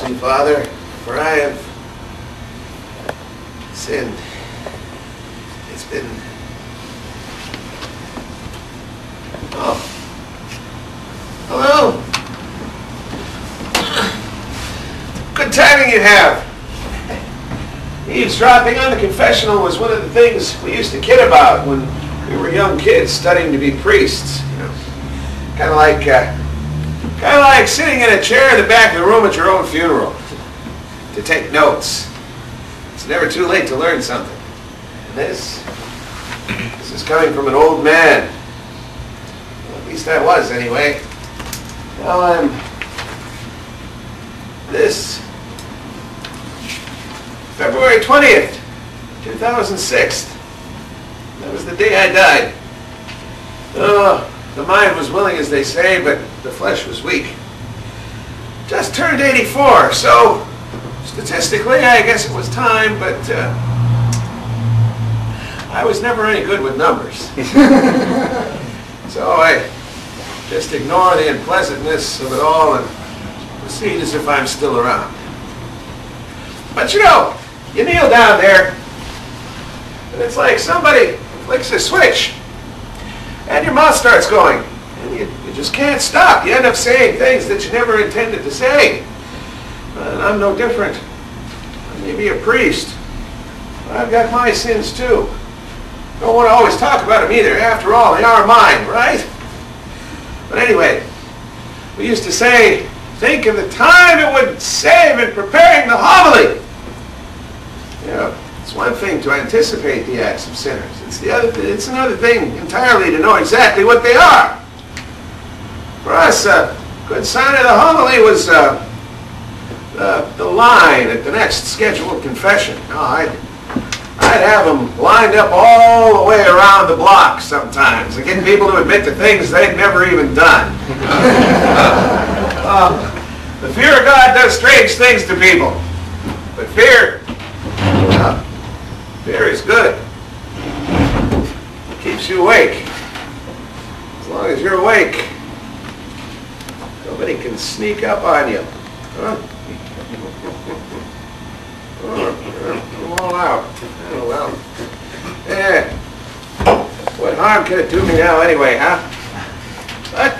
me, Father, for I have sinned. It's been... Oh. Hello. Good timing you have. Eavesdropping on the confessional was one of the things we used to kid about when we were young kids studying to be priests. You know, kind of like sitting in a chair in the back of the room at your own funeral to take notes. It's never too late to learn something. And this is coming from an old man. Well, at least I was, anyway. Well, this February 20th, 2006. That was the day I died. The mind was willing, as they say, but the flesh was weak. Just turned 84, so statistically, I guess it was time, but I was never any good with numbers. So I just ignore the unpleasantness of it all and proceed as if I'm still around. But you know, you kneel down there, and it's like somebody flicks a switch, and your mouth starts going, and you just can't stop. You end up saying things that you never intended to say. And I'm no different. I may be a priest, but I've got my sins too. Don't want to always talk about them either. After all, they are mine, right? But anyway, we used to say, think of the time it would save in preparing the homily. You know, it's one thing to anticipate the acts of sinners. It's another thing entirely to know exactly what they are. For us, a good sign of the homily was the line at the next scheduled confession. No, I'd have them lined up all the way around the block sometimes and get people to admit to things they'd never even done. The fear of God does strange things to people, but fear is good. It keeps you awake. As long as you're awake, nobody can sneak up on you. Huh? I'm all out. Oh, well. Yeah. What harm can it do me now anyway, huh? But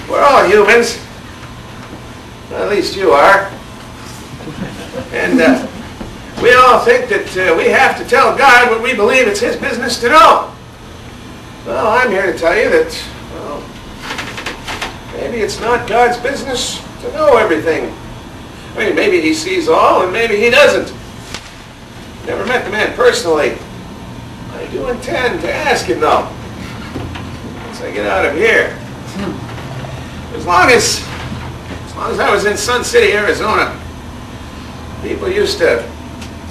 we're all humans. Well, at least you are. And we all think that we have to tell God what we believe it's His business to know. Well, I'm here to tell you that, well, maybe it's not God's business to know everything. I mean, maybe He sees all and maybe He doesn't. Never met the man personally. I do intend to ask Him, though, once I get out of here. As long as I was in Sun City, Arizona, people used to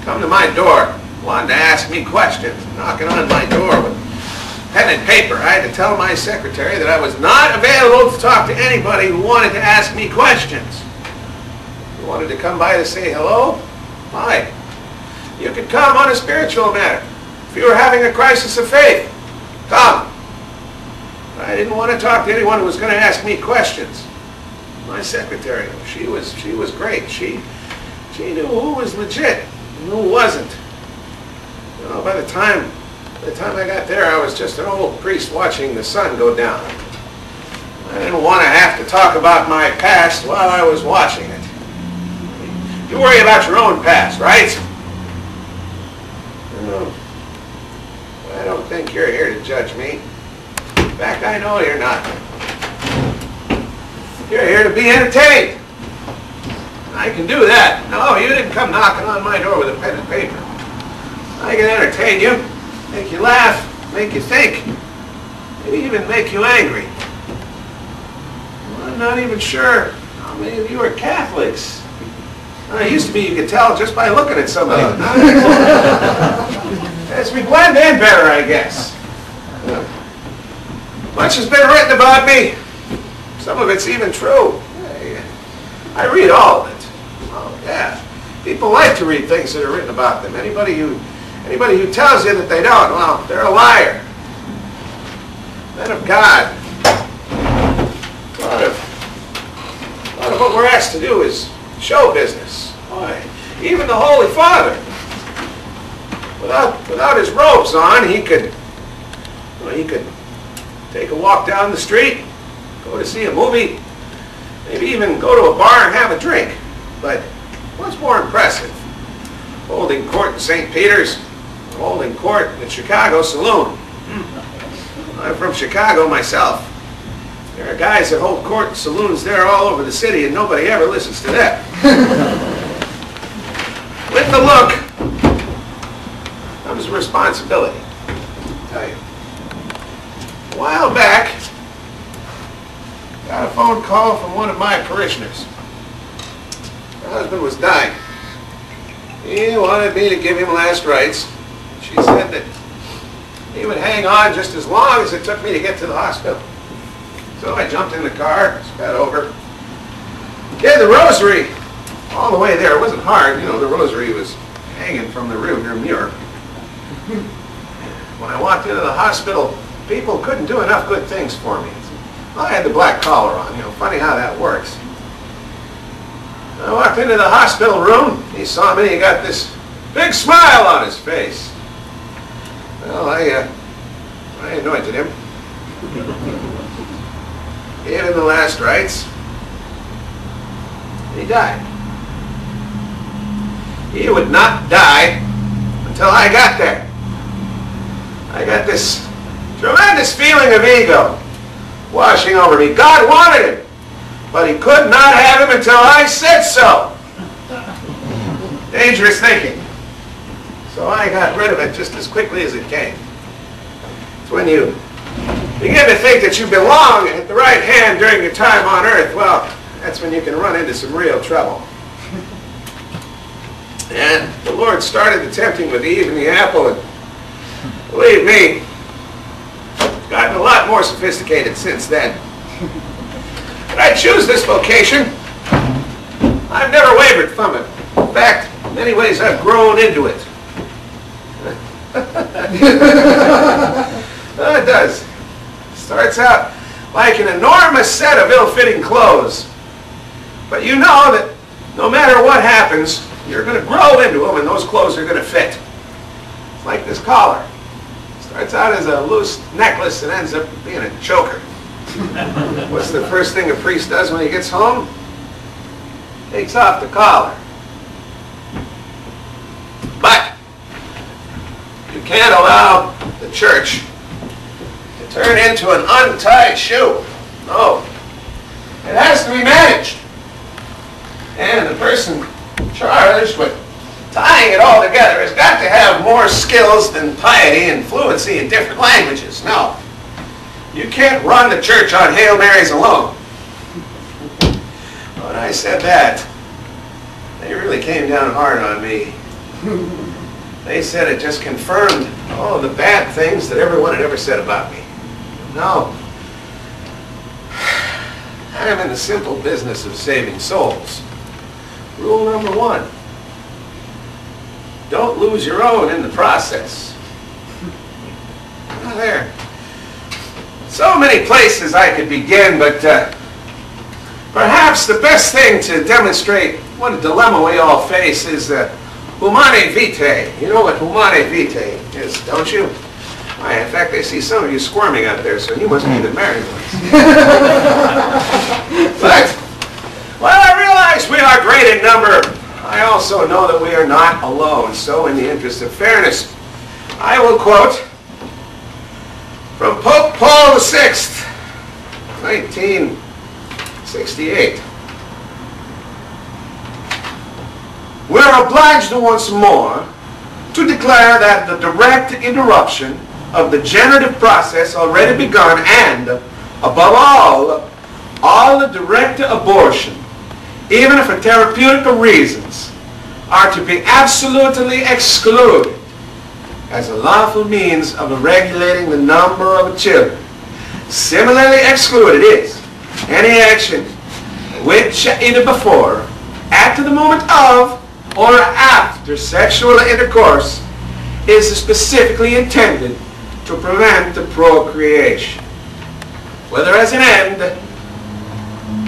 come to my door, wanted to ask me questions, knocking on my door with pen and paper. I had to tell my secretary that I was not available to talk to anybody who wanted to ask me questions. Who wanted to come by to say hello? Fine. You could come on a spiritual matter. If you were having a crisis of faith, come. I didn't want to talk to anyone who was going to ask me questions. My secretary, she was great. She knew who was legit and who wasn't. You know, by the time I got there, I was just an old priest watching the sun go down. I didn't want to have to talk about my past while I was watching it. You worry about your own past, right? No, I don't think you're here to judge me. In fact, I know you're not. You're here to be entertained. I can do that. No, you didn't come knocking on my door with a pen and paper. I can entertain you, make you laugh, make you think, maybe even make you angry. Well, I'm not even sure how many of you are Catholics. It used to be you could tell just by looking at somebody. As we blend in better, I guess. Much has been written about me. Some of it's even true. I read all of it. Oh, yeah. People like to read things that are written about them. Anybody who tells you that they don't, well, they're a liar. Men of God. A lot of what we're asked to do is show business. Why, even the Holy Father, without his robes on, he could take a walk down the street, go to see a movie, maybe even go to a bar and have a drink. But what's more impressive? Holding court in St. Peter's, holding court in Chicago saloon. I'm from Chicago myself. There are guys that hold court in saloons there all over the city, and nobody ever listens to that. With the look comes responsibility. I'll tell you. A while back, got a phone call from one of my parishioners. Her husband was dying. He wanted me to give him last rites. She said that he would hang on just as long as it took me to get to the hospital. So I jumped in the car, sped over. Did the rosary all the way there. It wasn't hard. You know, the rosary was hanging from the rearview mirror. When I walked into the hospital, people couldn't do enough good things for me. I had the black collar on. You know, funny how that works. I walked into the hospital room. He saw me. He got this big smile on his face. Well, I anointed him. Gave him the last rites. He died. He would not die until I got there. I got this tremendous feeling of ego washing over me. God wanted him, but he could not have him until I said so. Dangerous thinking. So I got rid of it just as quickly as it came. It's when you begin to think that you belong at the right hand during your time on earth, well, that's when you can run into some real trouble. And the Lord started the tempting with Eve and the apple, and believe me, gotten a lot more sophisticated since then. But I choose this vocation. I've never wavered from it. In fact, in many ways I've grown into it. It does. Starts out like an enormous set of ill-fitting clothes. But you know that no matter what happens, you're going to grow into them and those clothes are going to fit. It's like this collar. Starts out as a loose necklace and ends up being a choker. What's the first thing a priest does when he gets home? Takes off the collar. But you can't allow the church to turn into an untied shoe. No. It has to be managed. And the person charged with tying it all together has got to have more skills than piety and fluency in different languages. No. You can't run the church on Hail Marys alone. When I said that, they really came down hard on me. They said it just confirmed all the bad things that everyone had ever said about me. No. I'm in the simple business of saving souls. Rule number 1. Don't lose your own in the process. Well, there. So many places I could begin, but perhaps the best thing to demonstrate what a dilemma we all face is humane vitae. You know what humane vitae is, don't you? Why, in fact, I see some of you squirming out there, so you must be the married ones. But, while I realize we are great in number, I also know that we are not alone. So, in the interest of fairness, I will quote from Pope Paul VI, 1968. We're obliged once more to declare that the direct interruption of the generative process already begun and, above all the direct abortion, even for therapeutic reasons, are to be absolutely excluded as a lawful means of regulating the number of children. Similarly excluded is any action which either before, at the moment of, or after sexual intercourse is specifically intended to prevent the procreation, whether as an end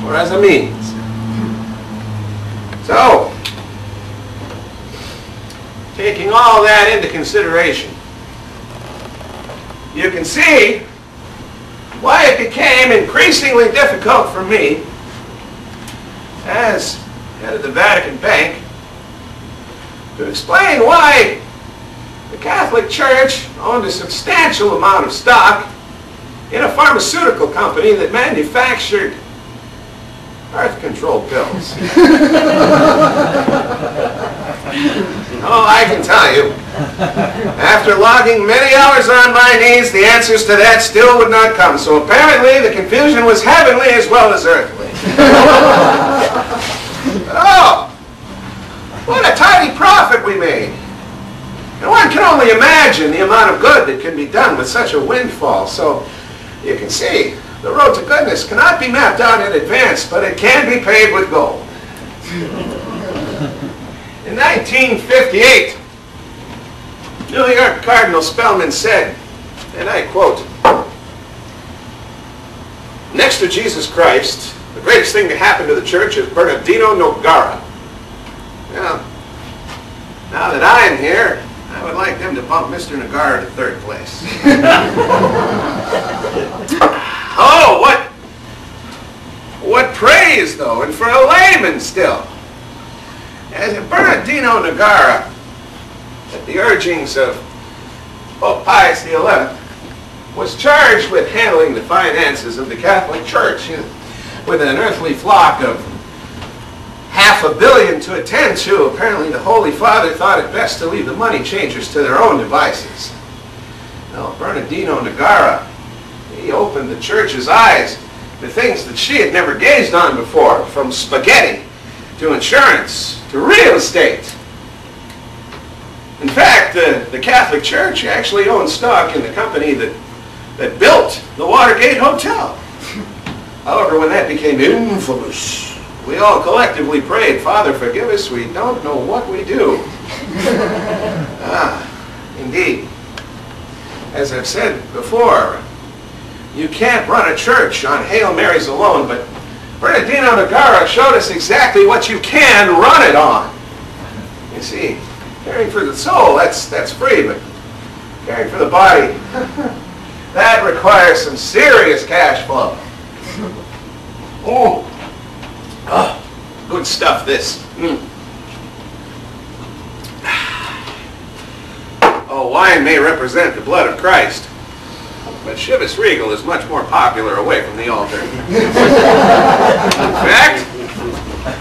or as a means. So, taking all that into consideration, you can see why it became increasingly difficult for me as head of the Vatican Bank to explain why the Catholic Church owned a substantial amount of stock in a pharmaceutical company that manufactured birth control pills. Oh, I can tell you, after logging many hours on my knees, the answers to that still would not come. So apparently the confusion was heavenly as well as earthly. Oh, what a tiny profit we made. And one can only imagine the amount of good that can be done with such a windfall. So you can see, the road to goodness cannot be mapped out in advance, but it can be paved with gold. In 1958, New York Cardinal Spellman said, and I quote, "Next to Jesus Christ, the greatest thing to happen to the church is Bernardino Nogara." Well, now that I'm here, I would like them to bump Mr. Nogara to third place. Oh, what praise, though, and for a layman still. As Bernardino Nogara, at the urgings of Pope Pius XI, was charged with handling the finances of the Catholic Church with an earthly flock of $500 million to attend to. Apparently the Holy Father thought it best to leave the money changers to their own devices. Well, Bernardino Nogara, he opened the church's eyes to things that she had never gazed on before, from spaghetti to insurance to real estate. In fact, the Catholic Church actually owned stock in the company that built the Watergate Hotel. However, when that became infamous, we all collectively prayed, "Father, forgive us, we don't know what we do." Indeed. As I've said before, you can't run a church on Hail Marys alone, but Bernardino Nogara showed us exactly what you can run it on. You see, caring for the soul, that's free, but caring for the body, that requires some serious cash flow. Oh, good stuff, this. Oh, wine may represent the blood of Christ, but Chivas Regal is much more popular away from the altar. In fact,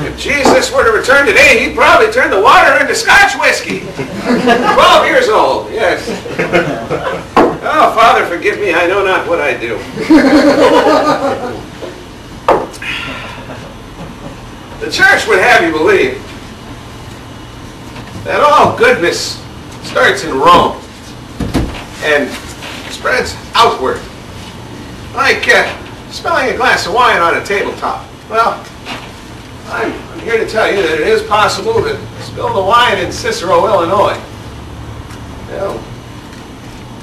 if Jesus were to return today, he'd probably turn the water into Scotch whiskey. 12 years old, yes. Oh, Father, forgive me, I know not what I do. The church would have you believe that all goodness starts in Rome and spreads outward, like spilling a glass of wine on a tabletop. Well, I'm here to tell you that it is possible to spill the wine in Cicero, Illinois. Well,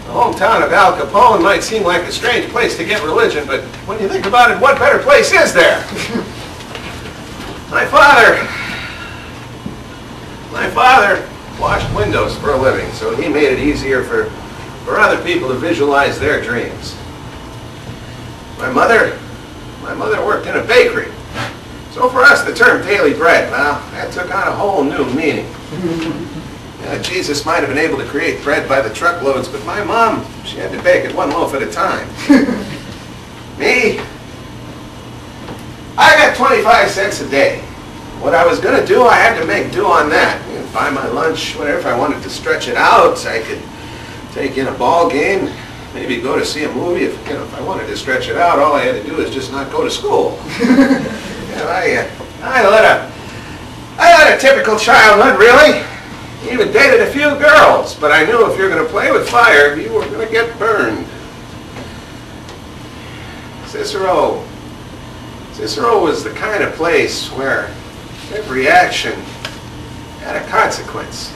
the hometown of Al Capone might seem like a strange place to get religion, but when you think about it, what better place is there? My father washed windows for a living, so he made it easier for other people to visualize their dreams. My mother worked in a bakery. So for us, the term daily bread, well, that took on a whole new meaning. Jesus might have been able to create bread by the truckloads, but my mom, she had to bake it one loaf at a time. Me, I got 25 cents a day. What I was going to do, I had to make do on that. Buy my lunch, whatever. If I wanted to stretch it out, I could take in a ball game, maybe go to see a movie. If I wanted to stretch it out, all I had to do is just not go to school. I led a typical childhood, really. Even dated a few girls, but I knew if you're going to play with fire, you were going to get burned. Cicero was the kind of place where every action had a consequence,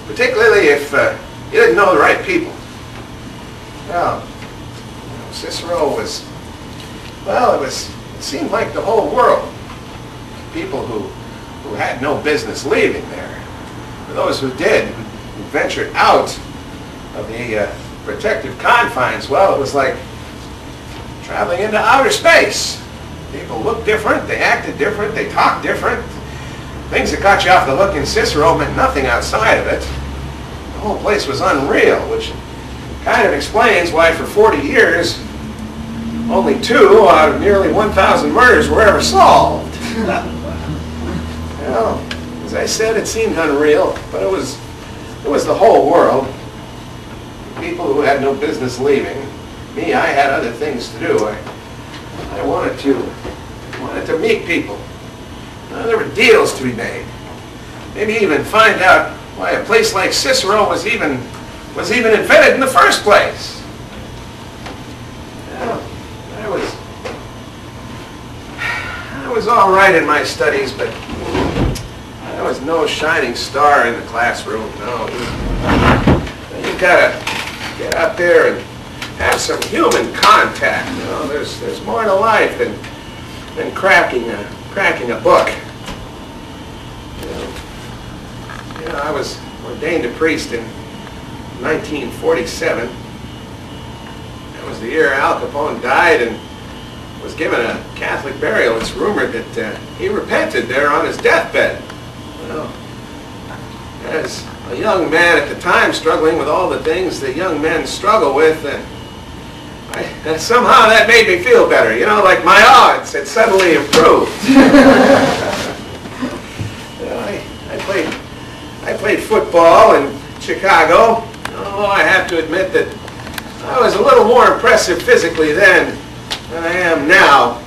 particularly if you didn't know the right people. Well, Cicero was, well, it seemed like the whole world. People who who had no business leaving there. For those who did, who ventured out of the protective confines, well, it was like traveling into outer space. People looked different, they acted different, they talked different. Things that got you off the hook in Cicero meant nothing outside of it. The whole place was unreal, which kind of explains why for 40 years, only 2 out of nearly 1,000 murders were ever solved. Well, as I said, it seemed unreal, but it was the whole world. People who had no business leaving. Me, I had other things to do. I wanted to meet people. There were deals to be made. Maybe even find out why a place like Cicero was even invented in the first place. Well, I was all right in my studies, but there was no shining star in the classroom. No, you gotta get out there and have some human contact. You know, there's more to life than cracking a book. You know, I was ordained a priest in 1947. That was the year Al Capone died and was given a Catholic burial. It's rumored that he repented there on his deathbed. Well, as a young man at the time, struggling with all the things that young men struggle with, somehow that made me feel better. You know, like my odds had suddenly improved. You know, I played football in Chicago. Although I have to admit that I was a little more impressive physically then than I am now.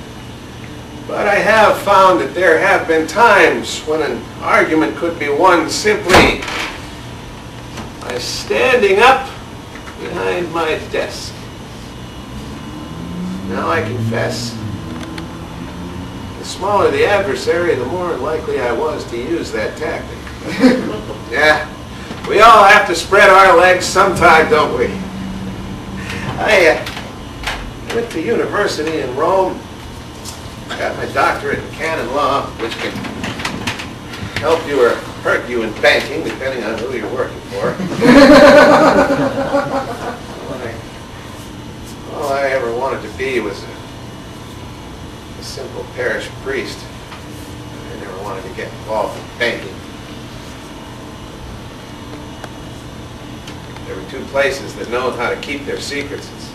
But I have found that there have been times when an argument could be won simply by standing up behind my desk. Now I confess, the smaller the adversary, the more likely I was to use that tactic. Yeah, we all have to spread our legs sometime, don't we? I went to university in Rome, got my doctorate in canon law, which can help you or hurt you in banking, depending on who you're working for. All I ever wanted to be was a simple parish priest. I never wanted to get involved in banking. There were 2 places that know how to keep their secrets. It's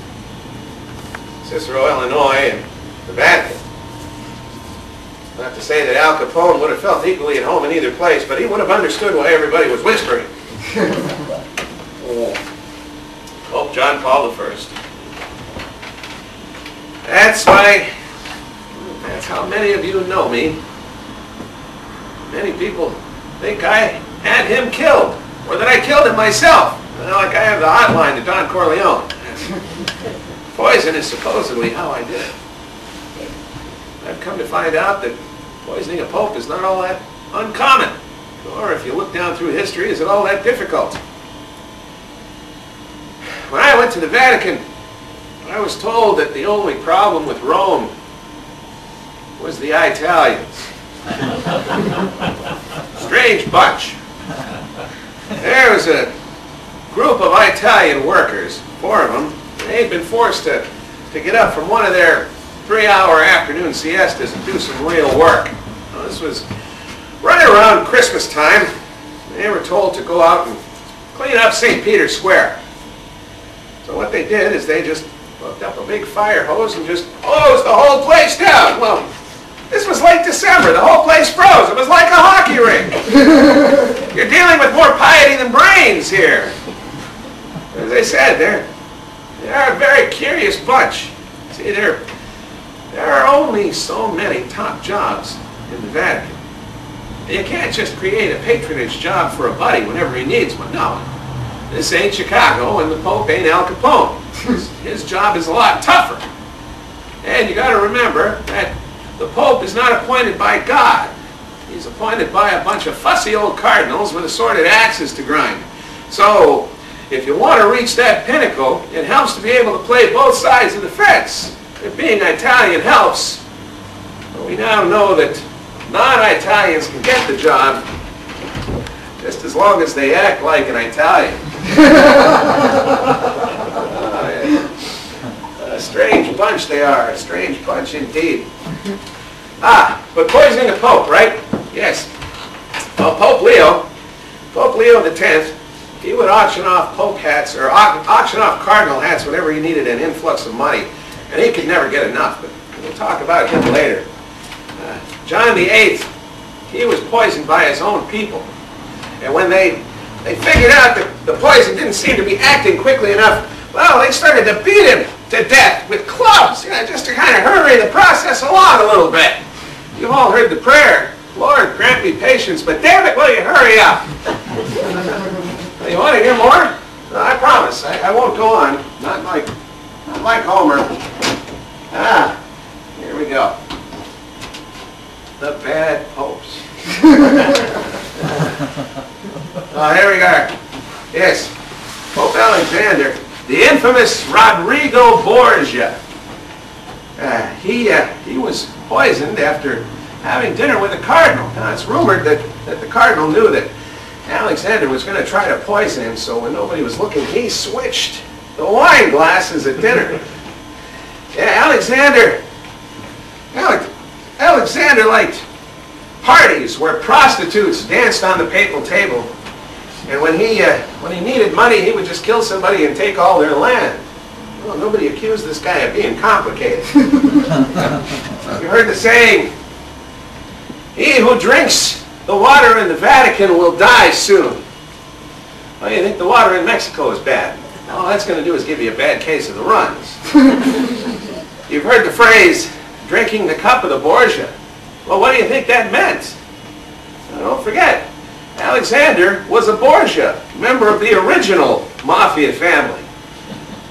Cicero, Illinois, and the Vatican. Not to say that Al Capone would have felt equally at home in either place, but he would have understood why everybody was whispering. Pope John Paul I. That's how many of you know me. Many people think I had him killed, or that I killed him myself. Like I have the hotline to Don Corleone. Poison is supposedly how I did it. I've come to find out that poisoning a pope is not all that uncommon. Or if you look down through history, is it all that difficult? When I went to the Vatican, I was told that the only problem with Rome was the Italians. Strange bunch. There was a group of Italian workers, 4 of them. They'd been forced to get up from one of their 3-hour afternoon siestas and do some real work. Well, this was right around Christmas time. They were told to go out and clean up St. Peter's Square. So what they did is they just hooked up a big fire hose and just hosed the whole place down. Well, this was late December. The whole place froze. It was like a hockey rink. You're dealing with more piety than brains here. As I said, they're a very curious bunch. See, there are only so many top jobs in the Vatican. You can't just create a patronage job for a buddy whenever he needs one. No. This ain't Chicago, and the Pope ain't Al Capone. His job is a lot tougher. And you got to remember that the Pope is not appointed by God. He's appointed by a bunch of fussy old cardinals with assorted axes to grind. So, if you want to reach that pinnacle, it helps to be able to play both sides of the fence. If being Italian helps, but we now know that non-Italians can get the job, just as long as they act like an Italian. A strange bunch they are, a strange bunch indeed. But poisoning the Pope, right? Yes. Well, Pope Leo X, he would auction off Pope hats, or auction off cardinal hats whenever he needed an influx of money. And he could never get enough, but we'll talk about him later. John VIII, he was poisoned by his own people. And when they figured out that the poison didn't seem to be acting quickly enough, well, they started to beat him to death with clubs, just to kind of hurry the process along a little bit. You've all heard the prayer, Lord, grant me patience, but damn it, will you hurry up? You want to hear more? No, I promise, I won't go on. Not like Homer. Here we go. The bad popes. Here we go. Yes, Pope Alexander, the infamous Rodrigo Borgia. He was poisoned after having dinner with the cardinal. Now, it's rumored that the cardinal knew that Alexander was going to try to poison him, so when nobody was looking, he switched the wine glasses at dinner. Alexander liked parties where prostitutes danced on the papal table, and when he needed money, he would just kill somebody and take all their land. Well, nobody accused this guy of being complicated. You heard the saying, "He who drinks the water in the Vatican will die soon." Well, you think the water in Mexico is bad? All that's going to do is give you a bad case of the runs. You've heard the phrase, drinking the cup of the Borgia. Well, what do you think that meant? Now, don't forget, Alexander was a Borgia, member of the original mafia family.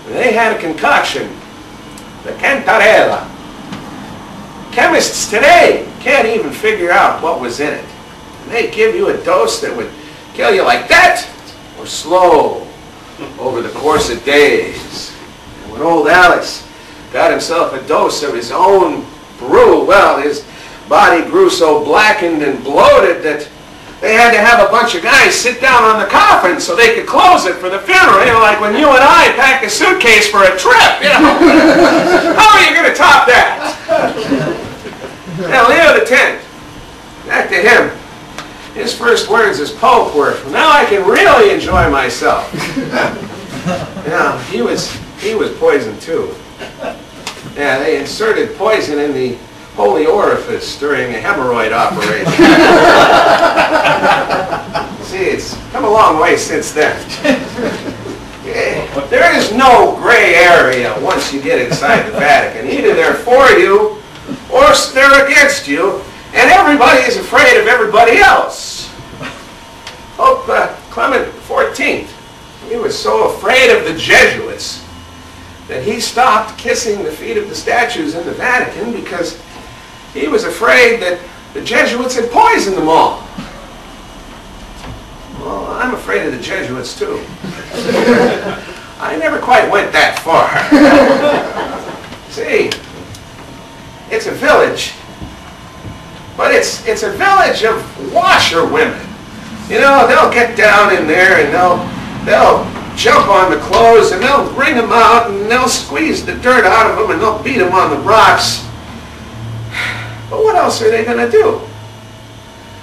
They had a concoction, the Cantarella. Chemists today can't even figure out what was in it. And they give you a dose that would kill you like that, or slow, over the course of days. And when old Alex got himself a dose of his own brew, well, his body grew so blackened and bloated that they had to have a bunch of guys sit down on the coffin so they could close it for the funeral. Like when you and I pack a suitcase for a trip, How are you going to top that? Now, Leo X, back to him. His first words as Pope were, "Now I can really enjoy myself." He was poisoned too. They inserted poison in the holy orifice during a hemorrhoid operation. See, it's come a long way since then. There is no gray area once you get inside the Vatican. Either they're for you or they're against you, and everybody is afraid of everybody else. Pope Clement XIV, he was so afraid of the Jesuits that he stopped kissing the feet of the statues in the Vatican because he was afraid that the Jesuits had poisoned them all. Well, I'm afraid of the Jesuits too. I never quite went that far. See, it's a village, but it's a village of washerwomen. They'll get down in there and they'll jump on the clothes and they'll wring them out and they'll squeeze the dirt out of them and they'll beat them on the rocks. But what else are they going to do?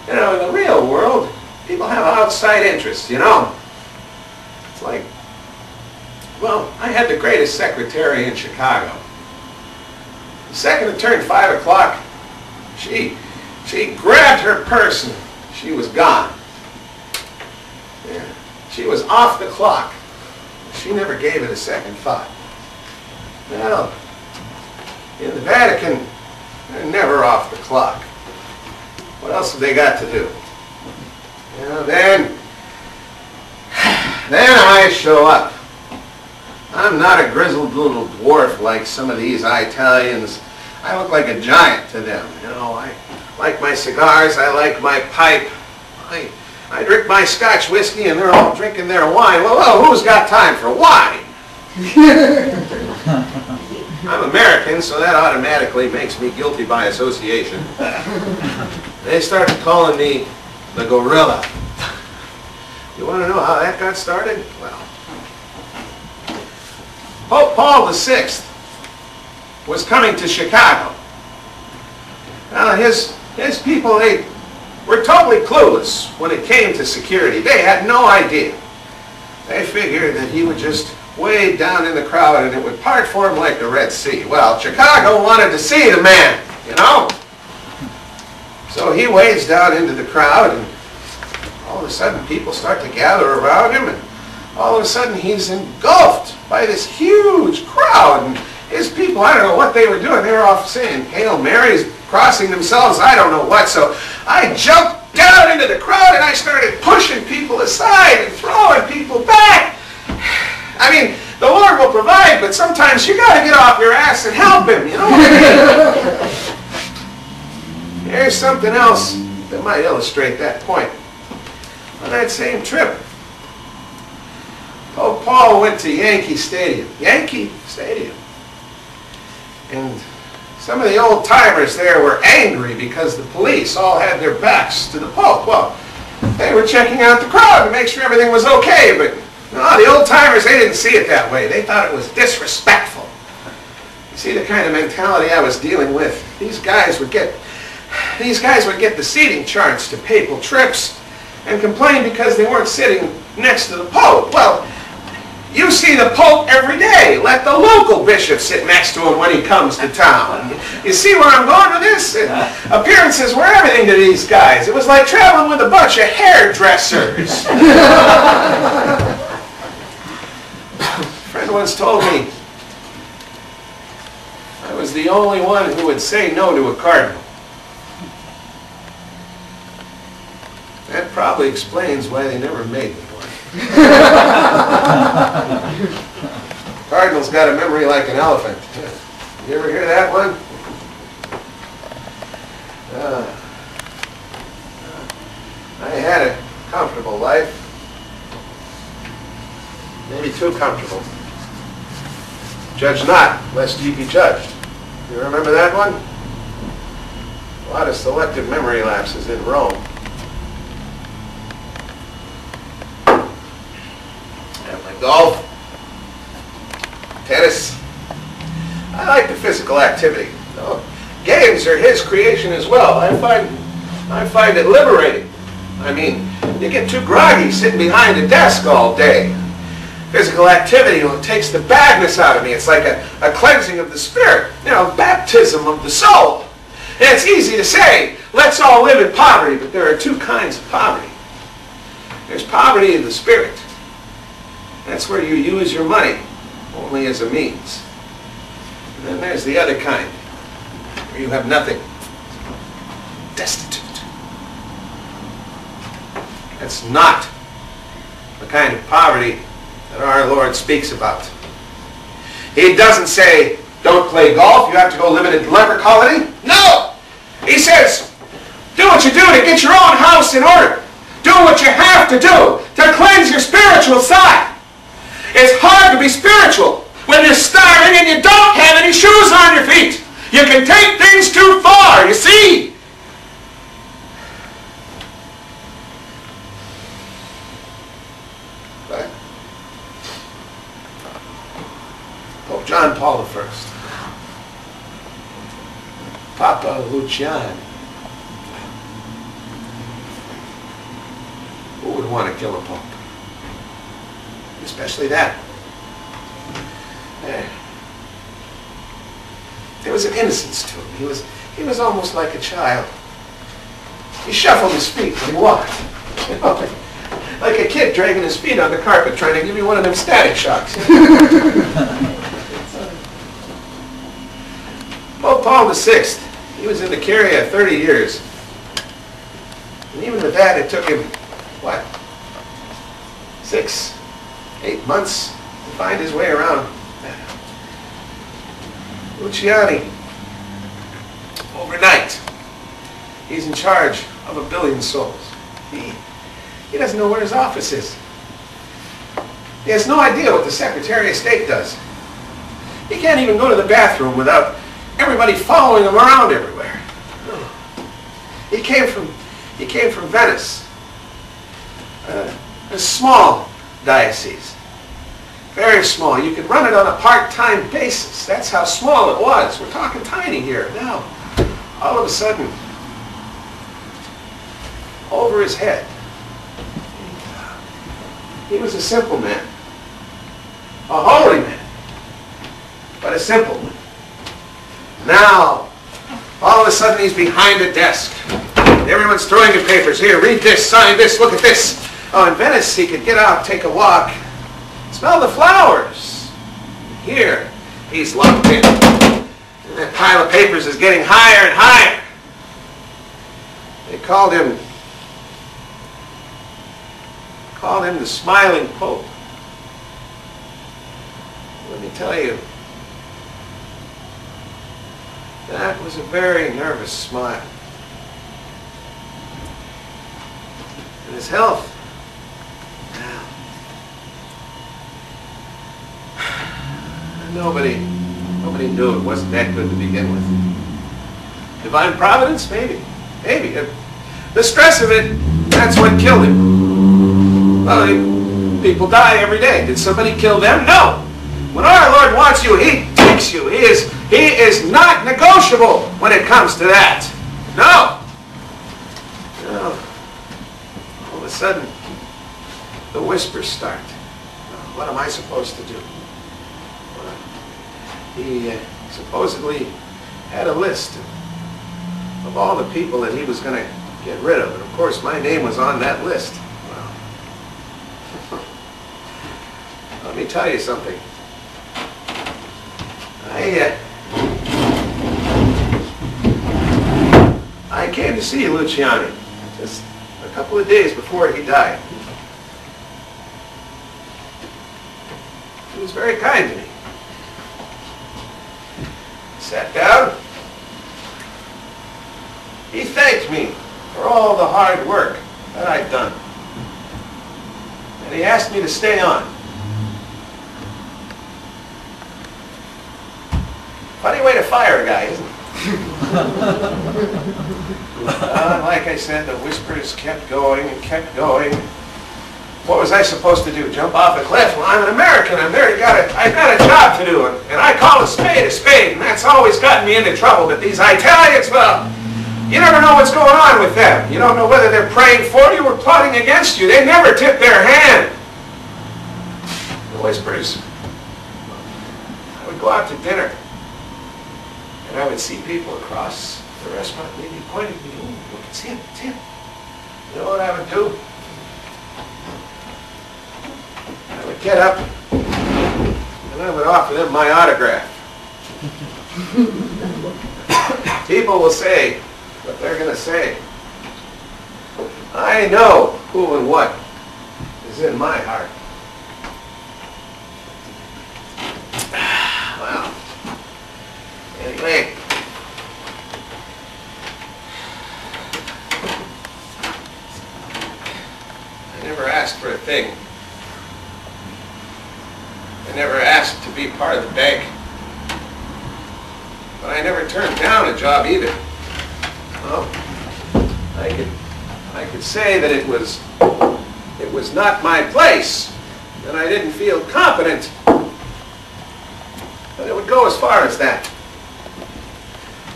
In the real world, people have outside interests, It's like, well, I had the greatest secretary in Chicago. The second it turned 5 o'clock, she grabbed her purse and she was gone. She was off the clock. She never gave it a second thought. Well, in the Vatican, they're never off the clock. What else have they got to do? Then I show up. I'm not a grizzled little dwarf like some of these Italians. I look like a giant to them. I like my cigars, I like my pipe. I drink my Scotch whiskey and they're all drinking their wine. Well, who's got time for wine? I'm American, so that automatically makes me guilty by association. They started calling me the gorilla. You want to know how that got started? Well, Pope Paul VI was coming to Chicago. Now his people, they were totally clueless when it came to security. They had no idea. They figured that he would just wade down in the crowd and it would part for him like the Red Sea. Well, Chicago wanted to see the man, you know? So he wades down into the crowd and all of a sudden people start to gather around him and all of a sudden he's engulfed by this huge crowd. And his people, I don't know what they were doing. They were off saying Hail Marys, crossing themselves, I don't know what. So I jumped down into the crowd and I started pushing people aside and throwing people back. I mean, the Lord will provide, but sometimes you got to get off your ass and help him, you know what I mean? Here's something else that might illustrate that point. On that same trip, Pope Paul went to Yankee Stadium. Yankee Stadium. And some of the old timers there were angry because the police all had their backs to the Pope. Well, they were checking out the crowd to make sure everything was okay, but no, the old timers, they didn't see it that way. They thought it was disrespectful. You see the kind of mentality I was dealing with. These guys would get the seating charts to papal trips and complain because they weren't sitting next to the Pope. Well, you see the Pope every day. Let the local bishop sit next to him when he comes to town. You see where I'm going with this? Appearances were everything to these guys. It was like traveling with a bunch of hairdressers. A friend once told me I was the only one who would say no to a cardinal. That probably explains why they never made me one. Cardinal's got a memory like an elephant. You ever hear that one? I had a comfortable life. Maybe too comfortable. Judge not, lest ye be judged. You remember that one? A lot of selective memory lapses in Rome. Golf, tennis. I like the physical activity. Games are his creation as well. I find it liberating. I mean, you get too groggy sitting behind a desk all day. Physical activity, it takes the badness out of me. It's like a cleansing of the spirit, baptism of the soul. And it's easy to say, let's all live in poverty, but there are two kinds of poverty. There's poverty in the spirit. That's where you use your money only as a means. And then there's the other kind, where you have nothing. Destitute. That's not the kind of poverty that our Lord speaks about. He doesn't say, don't play golf, you have to go live in a leper colony. No! He says, do what you do to get your own house in order. Do what you have to do to cleanse your spiritual side. It's hard to be spiritual when you're starving and you don't have any shoes on your feet. You can take things too far, you see? But Pope John Paul I, Papa Lucian, who would want to kill a pope? Especially that. There was an innocence to him. He was almost like a child. He shuffled his feet when he walked. Like a kid dragging his feet on the carpet trying to give you one of them static shocks. Pope Paul VI, he was in the Curia 30 years. And even with that, it took him, what, 6, 8 months to find his way around. Luciani, overnight, he's in charge of 1 billion souls. He doesn't know where his office is. He has no idea what the Secretary of State does. He can't even go to the bathroom without everybody following him around everywhere. He came from Venice, a small diocese, very small. You could run it on a part-time basis. That's how small it was. We're talking tiny here. Now, all of a sudden, over his head, he was a simple man, a holy man, but a simple one. Now, all of a sudden he's behind a desk. Everyone's throwing him papers. Here, read this, sign this, look at this. Oh, in Venice he could get out, take a walk, smell the flowers. Here, he's locked in. And that pile of papers is getting higher and higher. They called him the Smiling Pope. Let me tell you, that was a very nervous smile. And his health, nobody knew it wasn't that good to begin with. Divine providence? Maybe. The stress of it, that's what killed him. Well, people die every day. Did somebody kill them? No. When our Lord wants you, He takes you. He is not negotiable when it comes to that. No. All of a sudden, the whispers start. What am I supposed to do? He supposedly had a list of all the people that he was going to get rid of. And of course, my name was on that list. Well, let me tell you something. I came to see Luciani just a couple of days before he died. He was very kind to me. Sat down. He thanked me for all the hard work that I'd done. And he asked me to stay on. Funny way to fire a guy, isn't it? Like I said, the whispers kept going and kept going. What was I supposed to do? Jump off a cliff? Well, I'm an American. I've got a job to do, and I call a spade, and that's always gotten me into trouble. But these Italians, well, you never know what's going on with them. You don't know whether they're praying for you or plotting against you. They never tip their hand. The whispers. I would go out to dinner, and I would see people across the restaurant. They'd be pointing at me. Oh, look, it's him, it's him. You know what I would do? I would get up, and I would offer them my autograph. People will say what they're going to say. I know who and what is in my heart. Well, anyway, I never asked for a thing. I never asked to be part of the bank. But I never turned down a job either. Well, I could say that it was not my place, and I didn't feel competent. But it would go as far as that.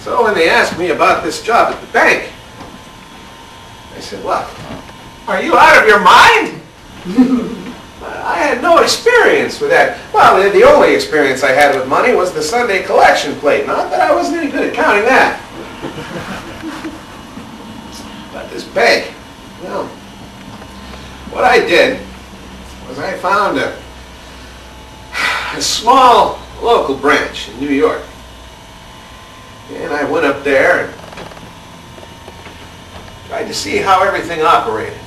So when they asked me about this job at the bank, I said, "What? Are you out of your mind?" I had no experience with that. Well, the only experience I had with money was the Sunday collection plate. Not that I wasn't any good at counting that. But this bank, well, what I did was I found a small local branch in New York. And I went up there and tried to see how everything operated.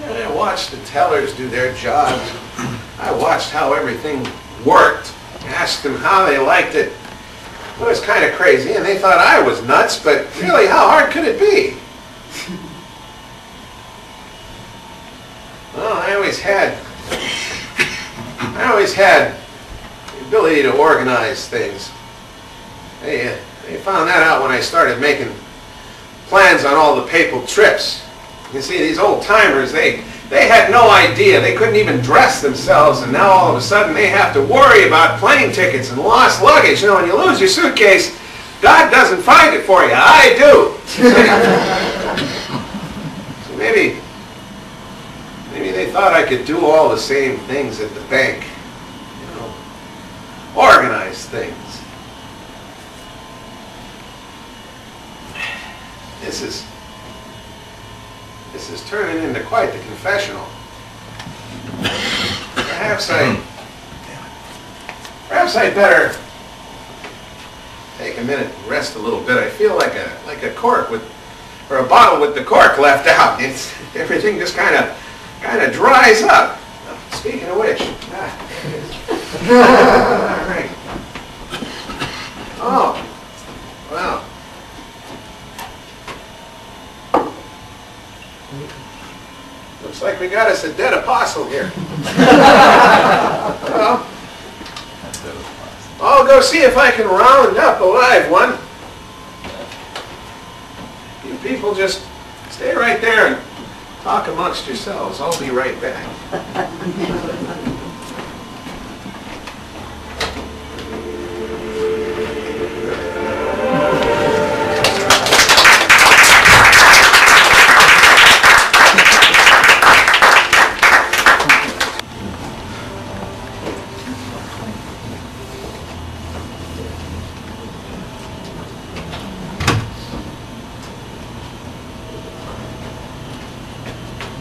And I watched the tellers do their jobs. I watched how everything worked. Asked them how they liked it. It was kind of crazy, and they thought I was nuts, but really, how hard could it be? Well, I always had the ability to organize things. They found that out when I started making plans on all the papal trips. You see, these old-timers, they had no idea. They couldn't even dress themselves, and now all of a sudden they have to worry about plane tickets and lost luggage. You know, when you lose your suitcase, God doesn't find it for you. I do. So maybe they thought I could do all the same things at the bank. You know, organize things. This is turning into quite the confessional. Perhaps I'd better take a minute and rest a little bit. I feel like a cork or a bottle with the cork left out. Everything just kind of dries up. Speaking of which, all right. Oh, well. Looks like we got us a dead apostle here. Well, I'll go see if I can round up a live one. You people just stay right there and talk amongst yourselves. I'll be right back.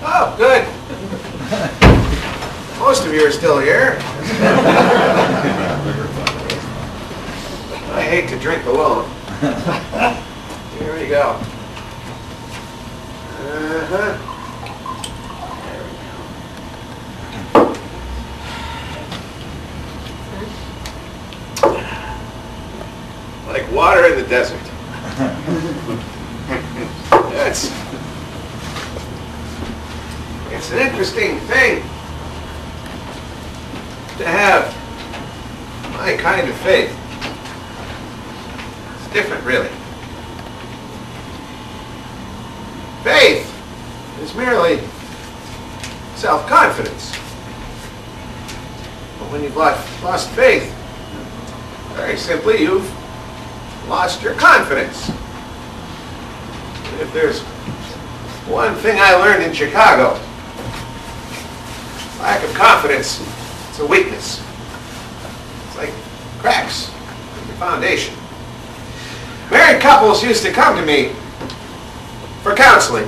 Oh, good. Most of you are still here. I hate to drink alone. Here we go. Like water in the desert. It's an interesting thing to have my kind of faith. It's different, really. Faith is merely self-confidence. But when you've lost faith, very simply, you've lost your confidence. And if there's one thing I learned in Chicago, lack of confidence, it's a weakness. It's like cracks in your foundation. Married couples used to come to me for counseling,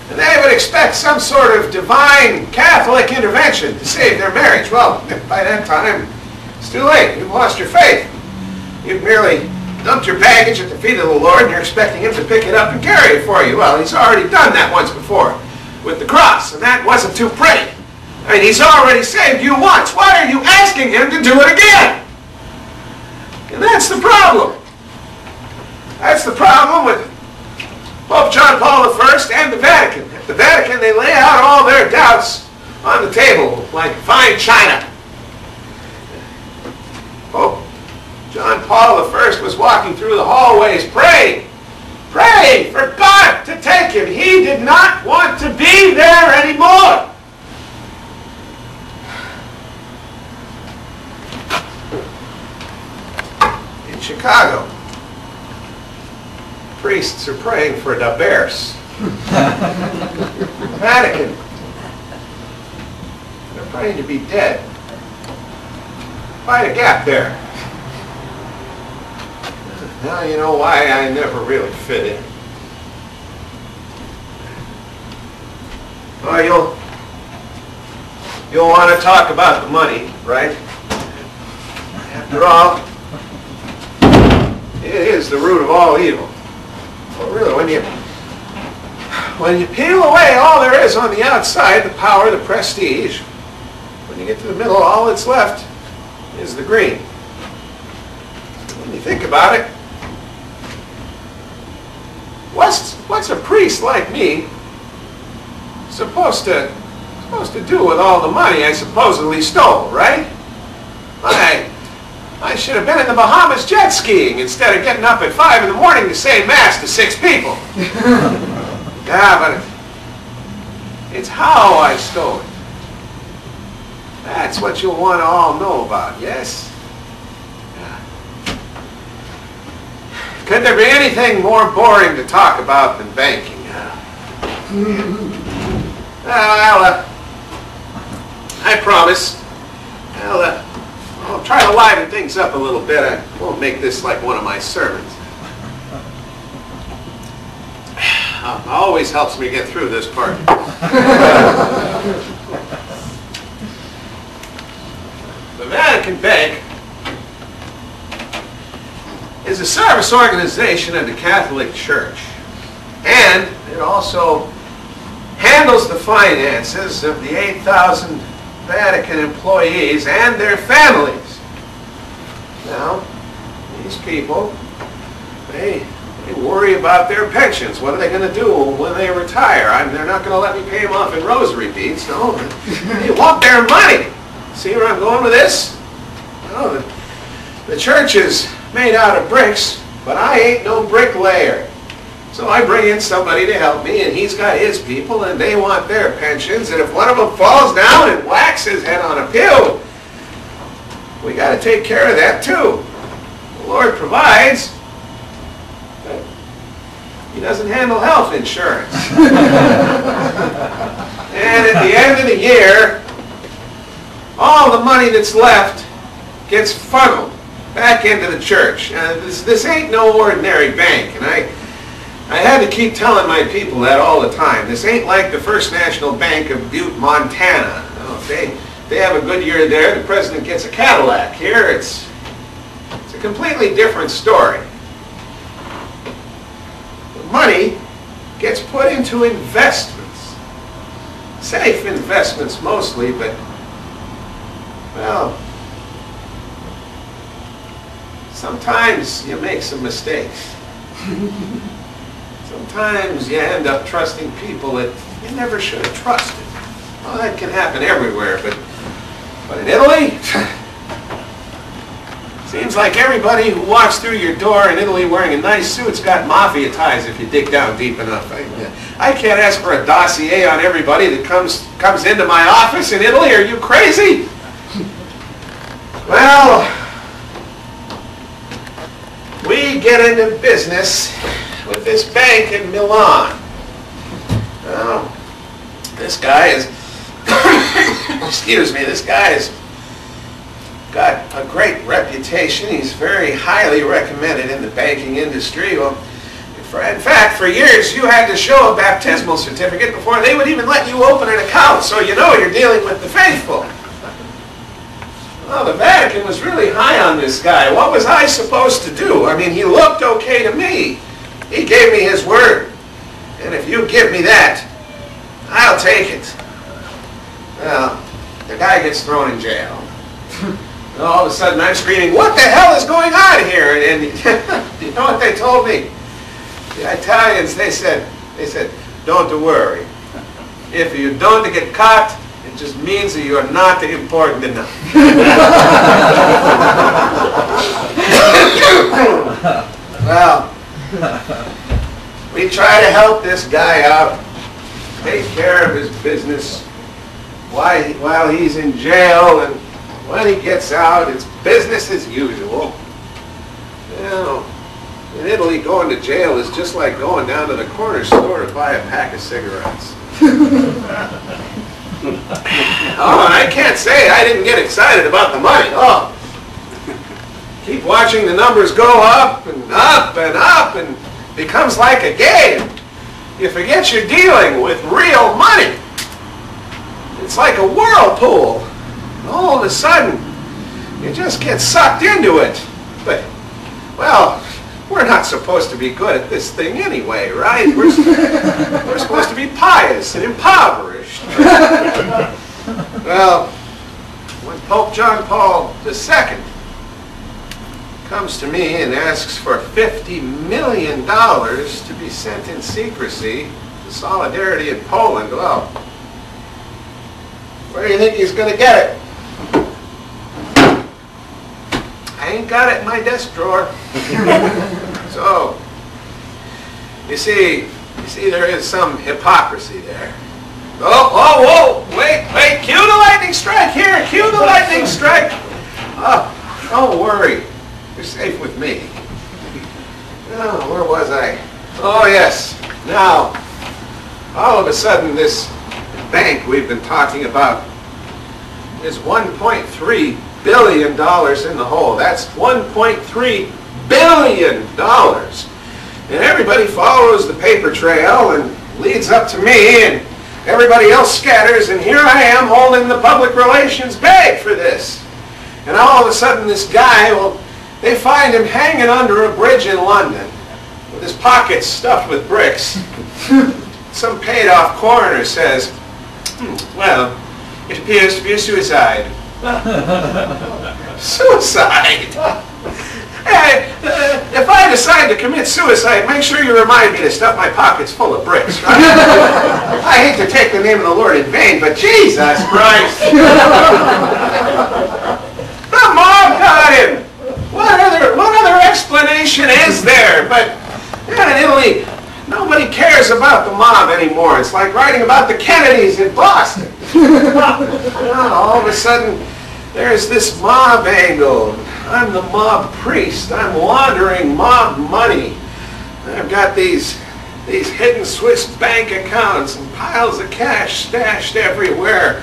and they would expect some sort of divine Catholic intervention to save their marriage. Well, by that time, it's too late. You've lost your faith. You've merely dumped your baggage at the feet of the Lord, and you're expecting Him to pick it up and carry it for you. Well, He's already done that once before with the cross, and that wasn't too pretty. I mean, He's already saved you once. Why are you asking Him to do it again? And that's the problem. That's the problem with Pope John Paul I and the Vatican. At the Vatican, they lay out all their doubts on the table like fine china. Pope John Paul I was walking through the hallways praying for God to take him. He did not want to be there anymore. In Chicago, priests are praying for the bears. Vatican, they're praying to be dead. Quite a gap there. Now you know why I never really fit in. Oh, you'll want to talk about the money, right? After all, it is the root of all evil. Well, really, when you peel away all there is on the outside, the power, the prestige, when you get to the middle, all that's left is the green. When you think about it, what's a priest like me supposed to do with all the money I supposedly stole, right? I I should have been in the Bahamas jet skiing instead of getting up at 5 in the morning to say Mass to 6 people. Yeah, but it's how I stole it. That's what you'll want to all know about, yes? Yeah. Could there be anything more boring to talk about than banking? I promise. I'll try to liven things up a little bit. I won't make this like one of my sermons. Always helps me get through this part. The Vatican Bank is a service organization of the Catholic Church, and it also handles the finances of the 8,000 Vatican employees and their families. Now, these people, they worry about their pensions. What are they going to do when they retire? They're not going to let me pay them off in rosary beads. No, they want their money. See where I'm going with this? No, the church is made out of bricks, but I ain't no bricklayer. So I bring in somebody to help me, and he's got his people, and they want their pensions, and if one of them falls down and whacks his head on a pew, we got to take care of that too. The Lord provides, but He doesn't handle health insurance. And at the end of the year, all the money that's left gets funneled back into the church. This ain't no ordinary bank, and I had to keep telling my people that all the time. This ain't like the First National Bank of Butte, Montana. No, if they have a good year there, the president gets a Cadillac. Here, it's a completely different story. The money gets put into investments. Safe investments mostly, but, well, sometimes you make some mistakes. Sometimes you end up trusting people that you never should have trusted. Well, that can happen everywhere, but in Italy, seems like everybody who walks through your door in Italy wearing a nice suit's got mafia ties if you dig down deep enough. I can't ask for a dossier on everybody that comes into my office in Italy. Are you crazy? Well, we get into business with this bank in Milan. Now, this guy is, excuse me, this guy has got a great reputation. He's very highly recommended in the banking industry. Well, in fact, for years you had to show a baptismal certificate before they would even let you open an account, so you know you're dealing with the faithful. Well, the Vatican was really high on this guy. What was I supposed to do? I mean, he looked okay to me. He gave me his word. And if you give me that, I'll take it. Well, the guy gets thrown in jail. And all of a sudden I'm screaming, what the hell is going on here? And you know what they told me? The Italians, they said, don't worry. If you don't get caught, it just means that you are not important enough. Well, we try to help this guy out, take care of his business while he's in jail, and when he gets out, it's business as usual. You know, in Italy, going to jail is just like going down to the corner store to buy a pack of cigarettes. Oh, and I can't say I didn't get excited about the money. Oh, keep watching the numbers go up and up and up, and it becomes like a game. You forget you're dealing with real money. It's like a whirlpool. All of a sudden, you just get sucked into it. But, well, we're not supposed to be good at this thing anyway, right? We're supposed to be pious and impoverished. Well, when Pope John Paul II comes to me and asks for $50 million to be sent in secrecy to Solidarity in Poland, well, where do you think he's going to get it? I I ain't got it in my desk drawer. So, you see, there is some hypocrisy there. Oh, whoa, wait, cue the lightning strike here, cue the lightning strike. Don't worry, you're safe with me. Oh, where was I? Oh, yes. Now, all of a sudden, this bank we've been talking about is $1.3 billion in the hole. That's $1.3 billion. And everybody follows the paper trail and leads up to me, and everybody else scatters, and here I am holding the public relations bag for this. And all of a sudden this guy, well, they find him hanging under a bridge in London with his pockets stuffed with bricks. Some paid-off coroner says, well, it appears to be a suicide. Suicide? Hey, if I decide to commit suicide, make sure you remind me to stuff my pockets full of bricks, right? I hate to take the name of the Lord in vain, but Jesus Christ! The mob got him! What other explanation is there? But in Italy, nobody cares about the mob anymore. It's like writing about the Kennedys in Boston. All of a sudden, there's this mob angle. I'm the mob priest. I'm laundering mob money. I've got these hidden Swiss bank accounts and piles of cash stashed everywhere.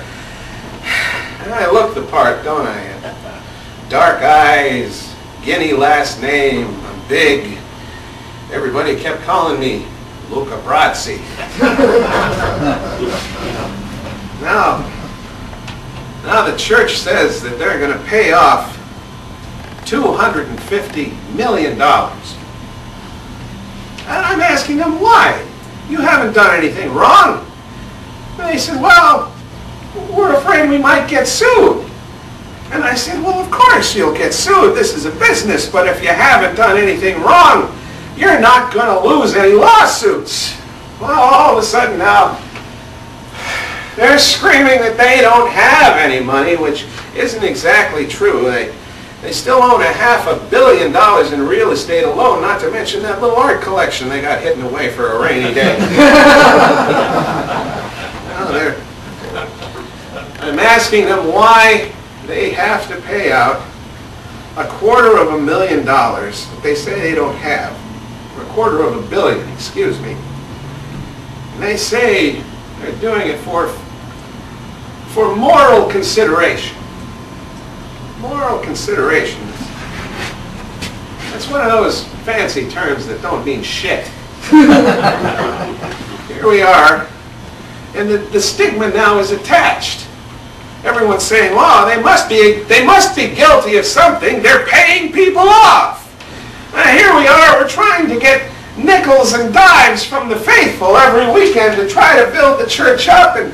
And I look the part, don't I? Dark eyes, Guinea last name, I'm big. Everybody kept calling me Luca Brazzi. Now the church says that they're going to pay off $250 million. And I'm asking them, why? You haven't done anything wrong. And they said, well, we're afraid we might get sued. And I said, well, of course you'll get sued. This is a business, but if you haven't done anything wrong, you're not going to lose any lawsuits. Well, all of a sudden now, they're screaming that they don't have any money, which isn't exactly true. They still own $500 million in real estate alone, not to mention that little art collection they got hidden away for a rainy day. I'm asking them why they have to pay out $250,000 that they say they don't have. $250 million, excuse me. And they say they're doing it for moral consideration. Moral consideration. That's one of those fancy terms that don't mean shit. Here we are, and the stigma now is attached. Everyone's saying, well, they must be guilty of something. They're paying people off. Here we are, we're trying to get nickels and dimes from the faithful every weekend to try to build the church up, and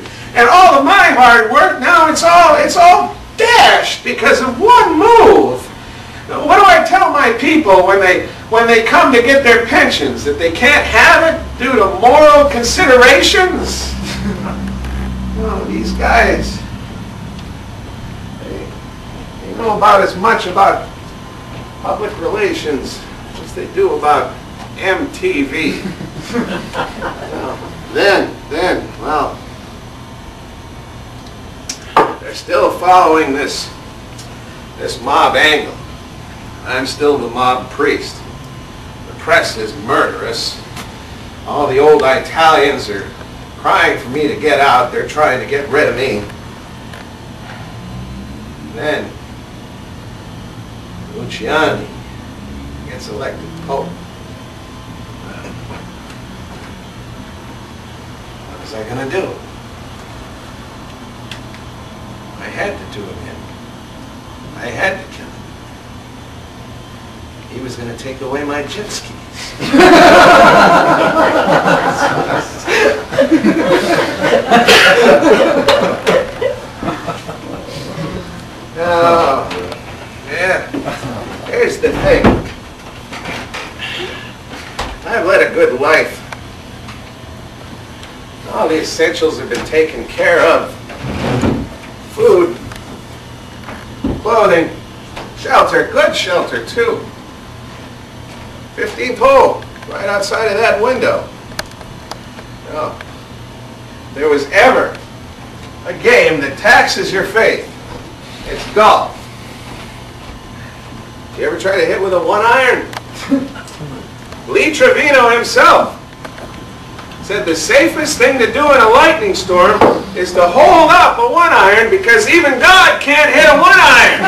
all of my hard work, now it's all dashed because of one move. What do I tell my people when they come to get their pensions? That they can't have it due to moral considerations? Well, these guys, they know about as much about public relations as they do about MTV. Well, they're still following this mob angle. I'm still the mob priest. The press is murderous. All the old Italians are crying for me to get out. They're trying to get rid of me. Then Luciani gets elected Pope. What was I going to do? I had to do him in. I had to kill him. He was going to take away my jet skis. Oh, yeah. Here's the thing. I've led a good life. All the essentials have been taken care of. Food, clothing, Shelter, good shelter too. 15th hole, right outside of that window. Now, if there was ever a game that taxes your faith, it's golf. You ever try to hit with a 1-iron? Lee Trevino himself said the safest thing to do in a lightning storm is to hold up a 1-iron because even God can't hit a 1-iron.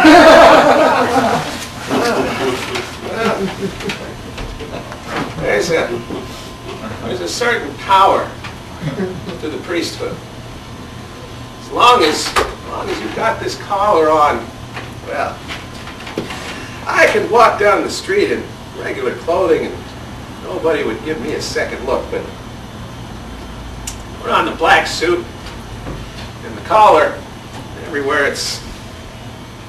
There's a certain power to the priesthood. As long as you've got this collar on, well, I could walk down the street in regular clothing and nobody would give me a second look, but put on the black suit and the collar, everywhere it's,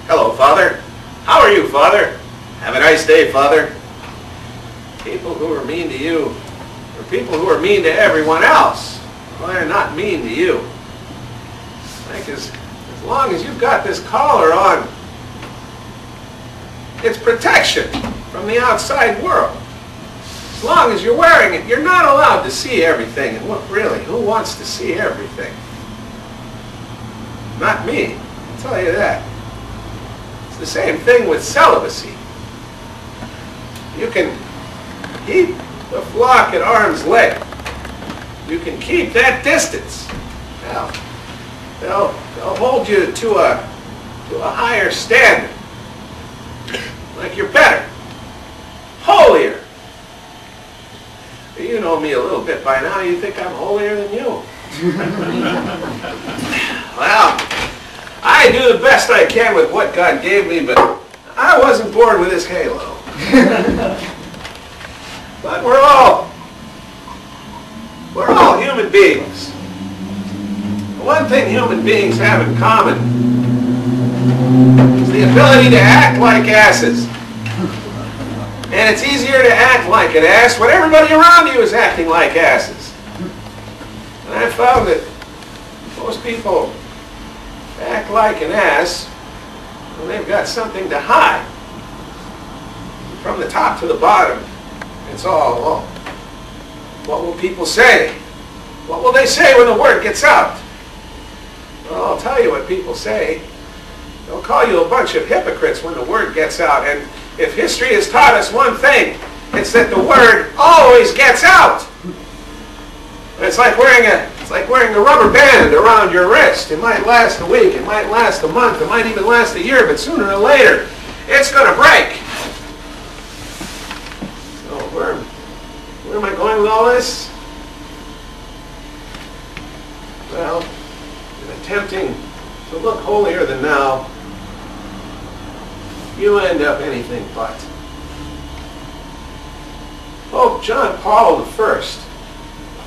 hello, Father. How are you, Father? Have a nice day, Father. People who are mean to you are people who are mean to everyone else. Well, they're not mean to you. Like as long as you've got this collar on, it's protection from the outside world. As long as you're wearing it, you're not allowed to see everything. And look, really, who wants to see everything? Not me, I'll tell you that. It's the same thing with celibacy. You can keep the flock at arm's length. You can keep that distance. Now, they'll hold you to a higher standard. Like you're better, holier. You know me a little bit by now. You think I'm holier than you. Well, I do the best I can with what God gave me, but I wasn't born with this halo. But we're all human beings. The one thing human beings have in common is the ability to act like asses. And it's easier to act like an ass when everybody around you is acting like asses. And I found that most people act like an ass when they've got something to hide. From the top to the bottom, it's all, well, what will people say? What will they say when the word gets out? Well, I'll tell you what people say. They'll call you a bunch of hypocrites when the word gets out. And if history has taught us one thing, it's that the word always gets out. It's like wearing a rubber band around your wrist. It might last a week, it might last a month, it might even last a year, but sooner or later, it's going to break. So where am I going with all this? Well, in attempting to look holier than thou, you end up anything but. Pope John Paul I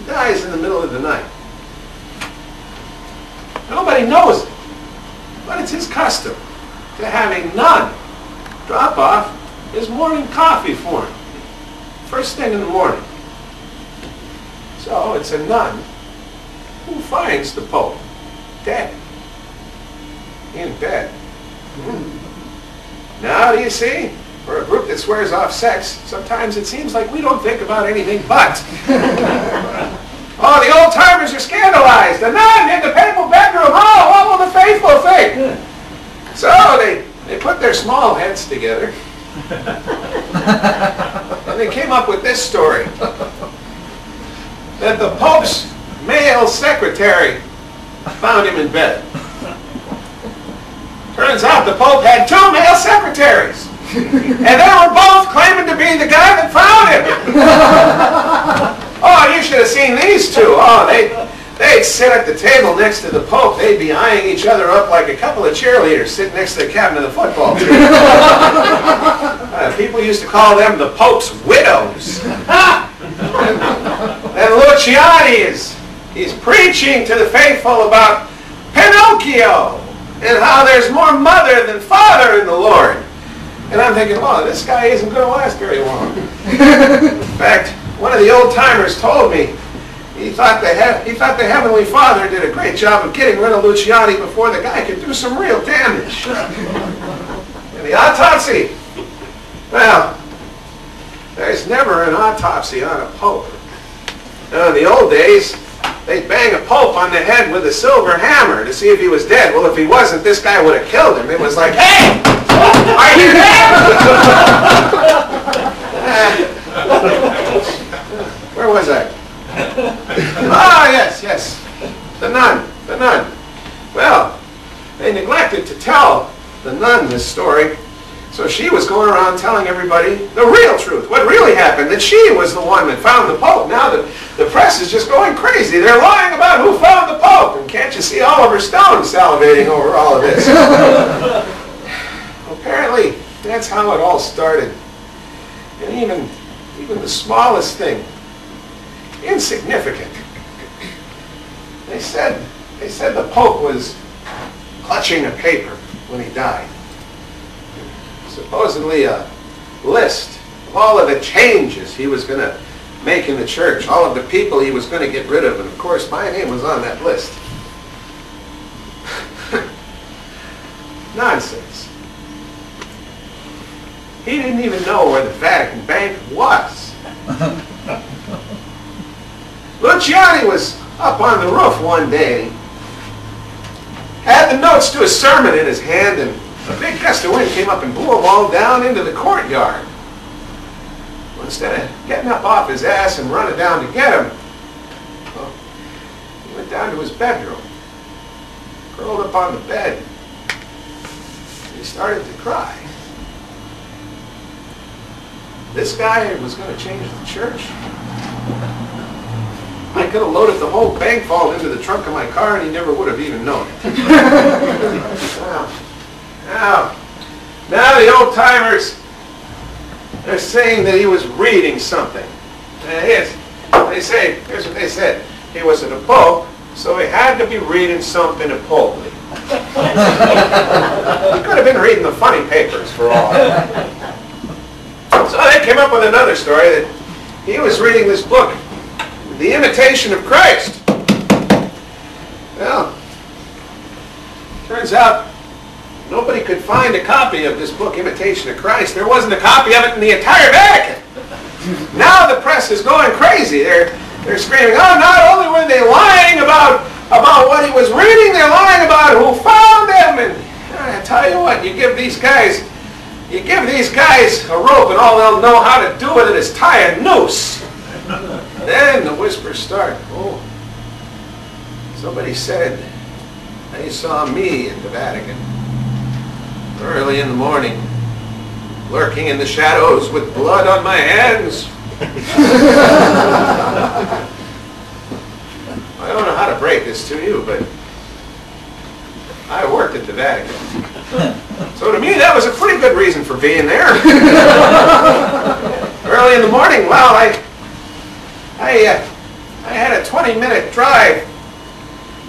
dies in the middle of the night. Nobody knows it, but it's his custom to have a nun drop off his morning coffee for him, first thing in the morning. So it's a nun who finds the Pope dead, in bed. Now, do you see? For a group that swears off sex, sometimes it seems like we don't think about anything but. Oh, the old-timers are scandalized. A nun in the papal bedroom. Oh, what will the faithful think? So they put their small heads together. And they came up with this story. That the Pope's male secretary found him in bed. Turns out the Pope had 2 male secretaries. And they were both claiming to be the guy that found him. Oh, you should have seen these two. Oh, they'd sit at the table next to the Pope. They'd be eyeing each other up like a couple of cheerleaders sitting next to the captain of the football team. People used to call them the Pope's widows. And Luciani he's preaching to the faithful about Pinocchio and how there's more mother than father in the Lord. And I'm thinking, oh, this guy isn't going to last very long. In fact, one of the old-timers told me he thought the Heavenly Father did a great job of getting rid of Luciani before the guy could do some real damage. And The autopsy? Well, there's never an autopsy on a pope. Now, in the old days, they'd bang a pope on the head with a silver hammer to see if he was dead. Well, if he wasn't, this guy would have killed him. It was like, hey! Are you dead? Where was I? Ah, yes. The nun. Well, they neglected to tell the nun this story, so she was going around telling everybody the real truth, what really happened, that she was the one that found the Pope. Now the press is just going crazy. They're lying about who found the Pope, and can't you see Oliver Stone salivating over all of this? Apparently, that's how it all started. And even the smallest thing, insignificant. They said the Pope was clutching a paper when he died. Supposedly a list of all of the changes he was going to make in the church, all of the people he was going to get rid of, and of course my name was on that list. Nonsense. He didn't even know where the Vatican Bank was. Luciani was up on the roof one day, had the notes to a sermon in his hand, and a big gust of wind came up and blew them all down into the courtyard. Well, instead of getting up off his ass and running down to get him, well, he went down to his bedroom, curled up on the bed, and he started to cry. This guy was going to change the church. I could have loaded the whole bank vault into the trunk of my car and he never would have even known it. Now the old timers, they're saying that he was reading something. Here's what they said. He was at a pope, so he had to be reading something apopely. He could have been reading the funny papers for all. So they came up with another story that he was reading this book, The Imitation of Christ. Well, turns out nobody could find a copy of this book, Imitation of Christ. There wasn't a copy of it in the entire Vatican. Now the press is going crazy. They're screaming, oh, not only were they lying about what he was reading, they're lying about who found him. And I tell you what, you give these guys a rope and all they'll know how to do with it is tie a noose. Then the whispers start. Oh, somebody said they saw me at the Vatican early in the morning, lurking in the shadows with blood on my hands. I don't know how to break this to you, but I worked at the Vatican. So to me, that was a pretty good reason for being there. Early in the morning, well, I had a 20-minute drive,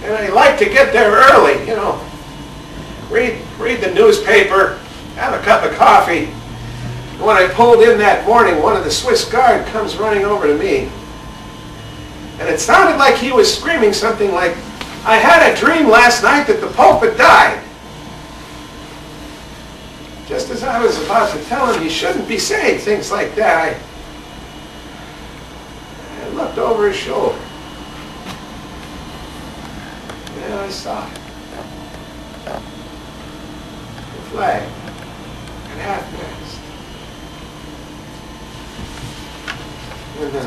and I like to get there early, you know. Read the newspaper, have a cup of coffee. And when I pulled in that morning, one of the Swiss Guard comes running over to me. And it sounded like he was screaming something like, I had a dream last night that the Pope had died. Just as I was about to tell him he shouldn't be saying things like that, I looked over his shoulder. And I saw it. The flag at half-mast. And then I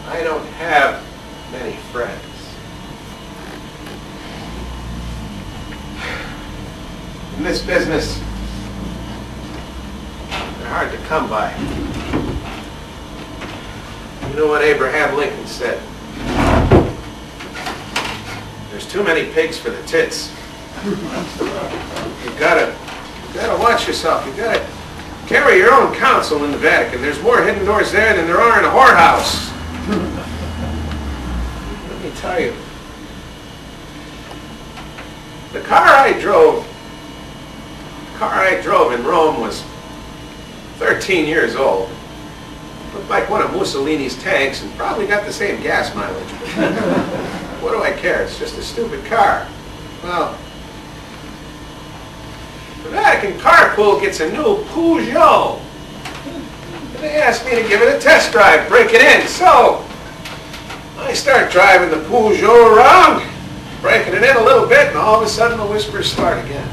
I don't have many friends. In this business, they're hard to come by. You know what Abraham Lincoln said? There's too many pigs for the tits. You gotta watch yourself. You gotta carry your own counsel in the Vatican. There's more hidden doors there than there are in a whorehouse. Let me tell you. The car I drove in Rome was 13 years old. Looked like one of Mussolini's tanks and probably got the same gas mileage. What do I care? It's just a stupid car. Well, the Vatican car pool gets a new Peugeot. And they asked me to give it a test drive, break it in. So I start driving the Peugeot around, breaking it in a little bit, and all of a sudden the whispers start again.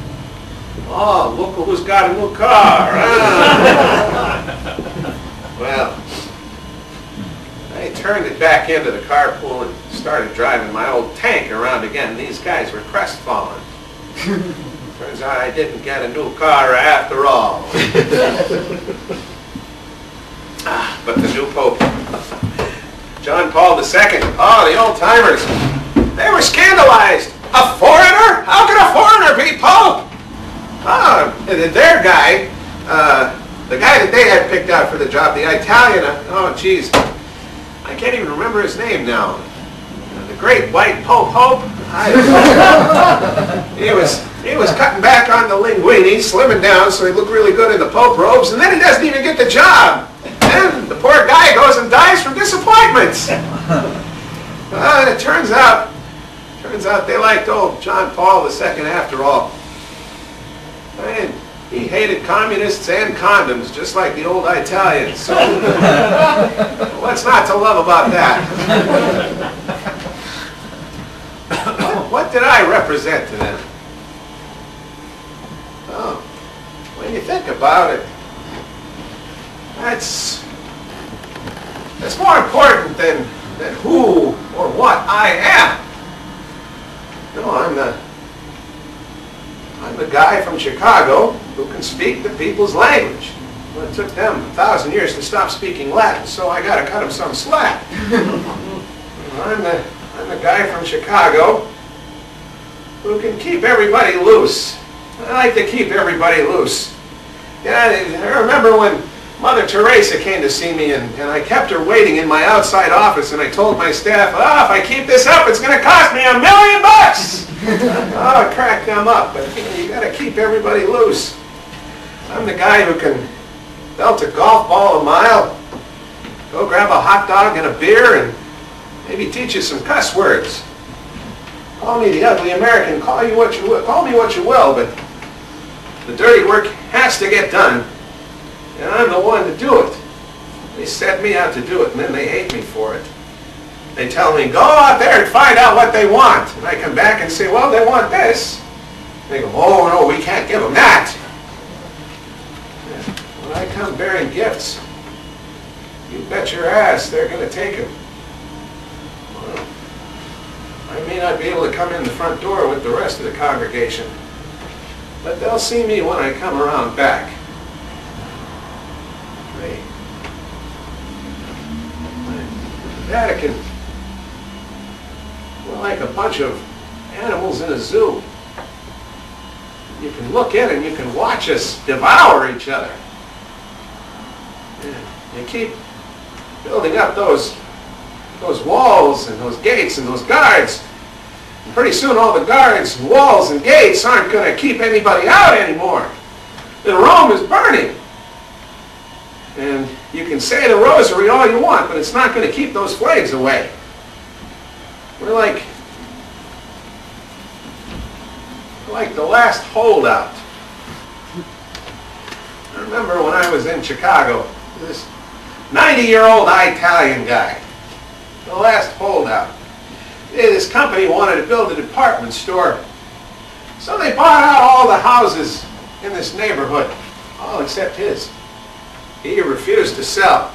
Oh, look who's got a new car. Well, I turned it back into the carpool and started driving my old tank around again. These guys were crestfallen. Turns out I didn't get a new car after all. But the new Pope, John Paul II, oh, the old-timers, they were scandalized. A foreigner? How could a foreigner be Pope? Their guy, the guy that they had picked out for the job, the Italian, oh, geez, I can't even remember his name now. The great white Pope. He was cutting back on the linguine, slimming down so he looked really good in the Pope robes, and then he doesn't even get the job. And the poor guy goes and dies from disappointments. And it turns out they liked old John Paul II after all. And he hated communists and condoms, just like the old Italians. So what's not to love about that? What did I represent to them? Oh, when you think about it, that's more important than who or what I am. No, I'm the guy from Chicago who can speak the people's language. Well, it took them 1,000 years to stop speaking Latin, so I got to cut them some slack. I'm the guy from Chicago who can keep everybody loose. I like to keep everybody loose. Yeah, I remember when Mother Teresa came to see me, and I kept her waiting in my outside office, and I told my staff, oh, if I keep this up, it's going to cost me $1 million! Oh, it cracked them up, but you got to keep everybody loose. I'm the guy who can belt a golf ball a mile, go grab a hot dog and a beer, and maybe teach you some cuss words. Call me the ugly American, call me what you will, but the dirty work has to get done. And I'm the one to do it. They set me out to do it, and then they hate me for it. They tell me, go out there and find out what they want. And I come back and say, well, they want this. They go, oh, no, we can't give them that. When I come bearing gifts, you bet your ass they're going to take them. Well, I may not be able to come in the front door with the rest of the congregation, but they'll see me when I come around back. The Vatican, we're like a bunch of animals in a zoo. You can look in and you can watch us devour each other. And you keep building up those walls and those gates and those guards. And pretty soon all the guards and walls and gates aren't going to keep anybody out anymore. The Rome is burning. And you can say the rosary all you want, but it's not going to keep those flags away. We're like the last holdout. I remember when I was in Chicago, this 90-year-old Italian guy, the last holdout. This company wanted to build a department store, so they bought out all the houses in this neighborhood, all except his. He refused to sell.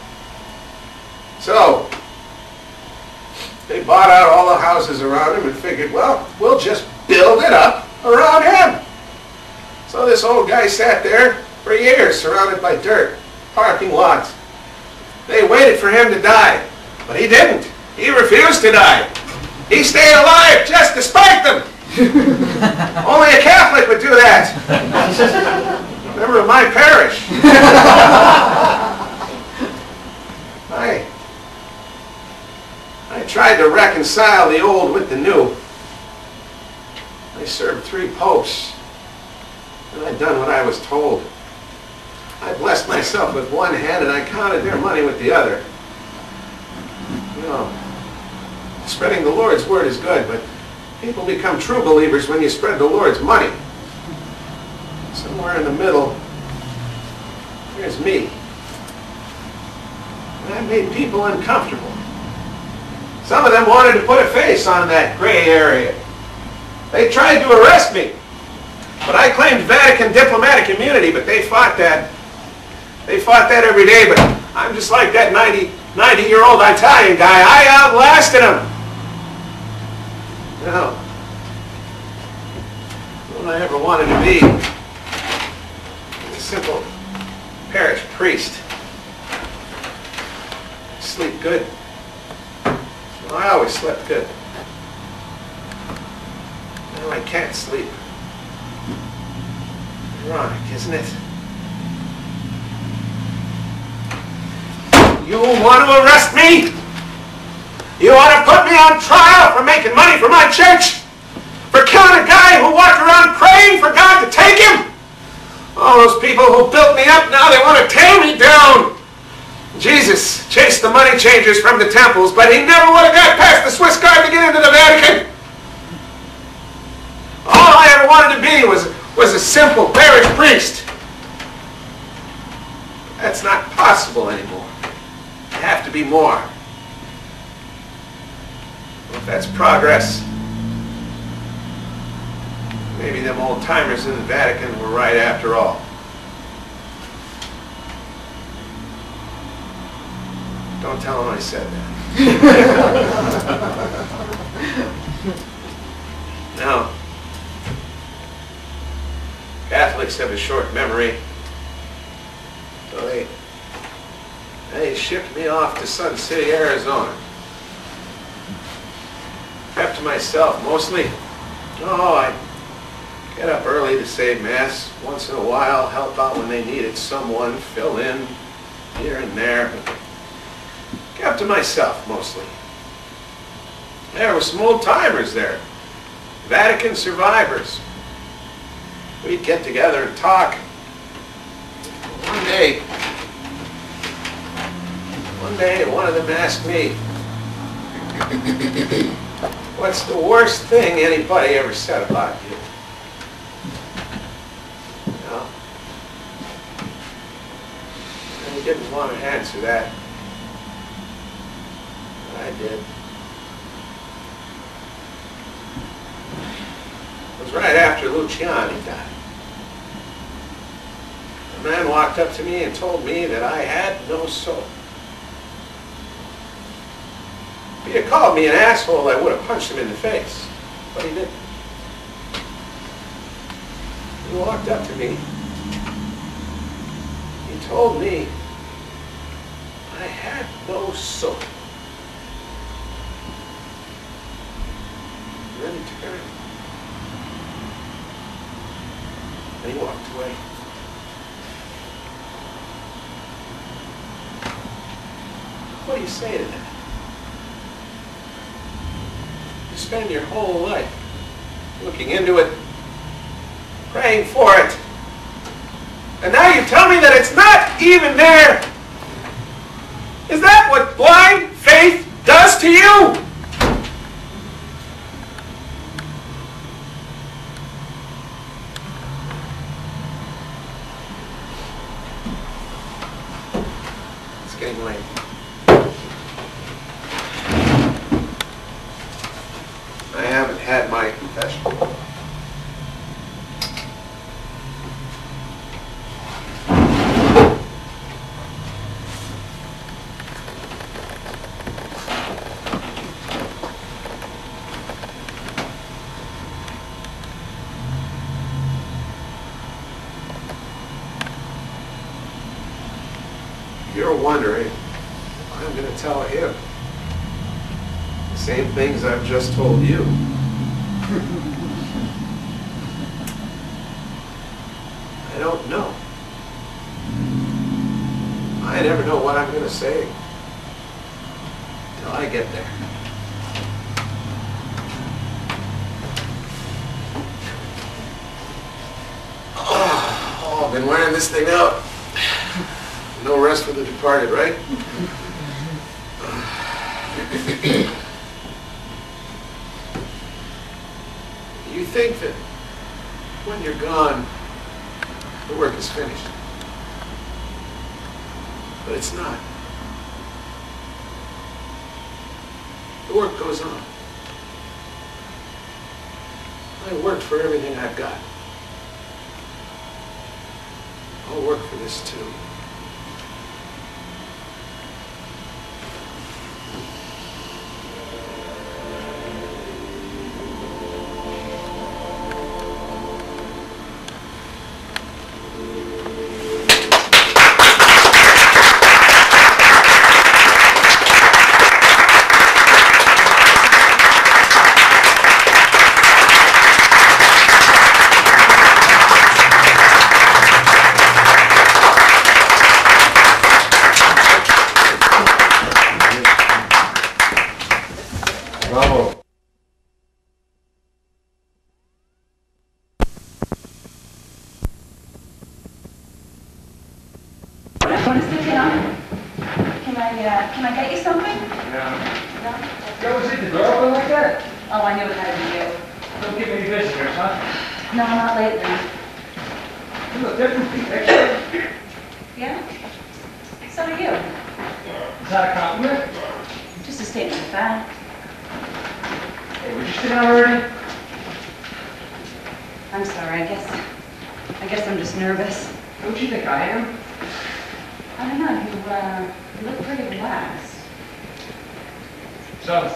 So they bought out all the houses around him and figured, well, we'll just build it up around him. So this old guy sat there for years surrounded by dirt, parking lots. They waited for him to die, but he didn't. He refused to die. He stayed alive just to spite them. Only a Catholic would do that. Member of my parish. I tried to reconcile the old with the new. I served 3 popes, and I'd done what I was told. I blessed myself with one hand and I counted their money with the other. You know, spreading the Lord's word is good, but people become true believers when you spread the Lord's money. Somewhere in the middle, here's me. And I made people uncomfortable. Some of them wanted to put a face on that gray area. They tried to arrest me. But I claimed Vatican diplomatic immunity, but they fought that. They fought that every day, but I'm just like that 90-year-old Italian guy. I outlasted them. No. All I ever wanted to be was a simple parish priest. Sleep good. Well, I always slept good. Now I can't sleep. Ironic, isn't it? You want to arrest me? You want to put me on trial for making money for my church? For killing a guy who walked around praying for God to take him? All those people who built me up, now they want to tear me down. Jesus chased the money changers from the temples, but he never would have got past the Swiss Guard to get into the Vatican. All I ever wanted to be was a simple parish priest. That's not possible anymore. I have to be more. Well, if that's progress, maybe them old-timers in the Vatican were right after all. Don't tell them I said that. Now, Catholics have a short memory, so they shipped me off to Sun City, Arizona. Kept to myself mostly. Oh, I get up early to say Mass once in a while, help out when they needed someone, fill in here and there. Kept to myself mostly. There were some old-timers there, Vatican survivors. We'd get together and talk. One day, one of them asked me, what's the worst thing anybody ever said about you? No. And he didn't want to answer that. But I did. It was right after Luciani died. A man walked up to me and told me that I had no soul. If he had called me an asshole, I would have punched him in the face. But he didn't. He walked up to me. He told me I had no soul. And then he turned. And he walked away. What do you say to that? You spend your whole life looking into it, praying for it, and now you tell me that it's not even there. Is that what blind faith does to you? It's getting late. I haven't had my confession. You're wondering what I'm going to tell him. The same things I've just told you. I don't know. I never know what I'm going to say till I get there. Oh, I've been wearing this thing out. No rest for the departed, right? You think that when you're gone, the work is finished. But it's not. The work goes on. I worked for everything I've got. I'll work for this too. Bravo. Want to sit down? Can I get you something? Yeah. You ever see the door open like that? Oh, I knew it had to be you. Don't get many visitors, huh? No, not lately. You look different, actually. Yeah? So do you. Is that a compliment? Just a statement of fact. Hey, would you sit down already? I'm sorry, I guess I'm just nervous. Don't you think I am? I don't know, you look pretty relaxed. So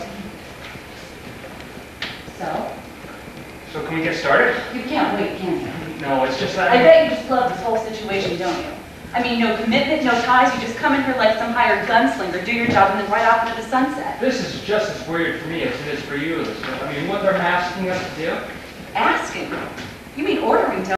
can we get started? You can't wait, can you? No, it's just that... I bet you just love this whole situation, don't you? I mean, no commitment, no ties, you just come in here like some hired gunslinger, do your job, and then right off into the sunset. This is just as weird for me as it is for you, Elizabeth. I mean, what they're asking us to do? Asking? You mean ordering to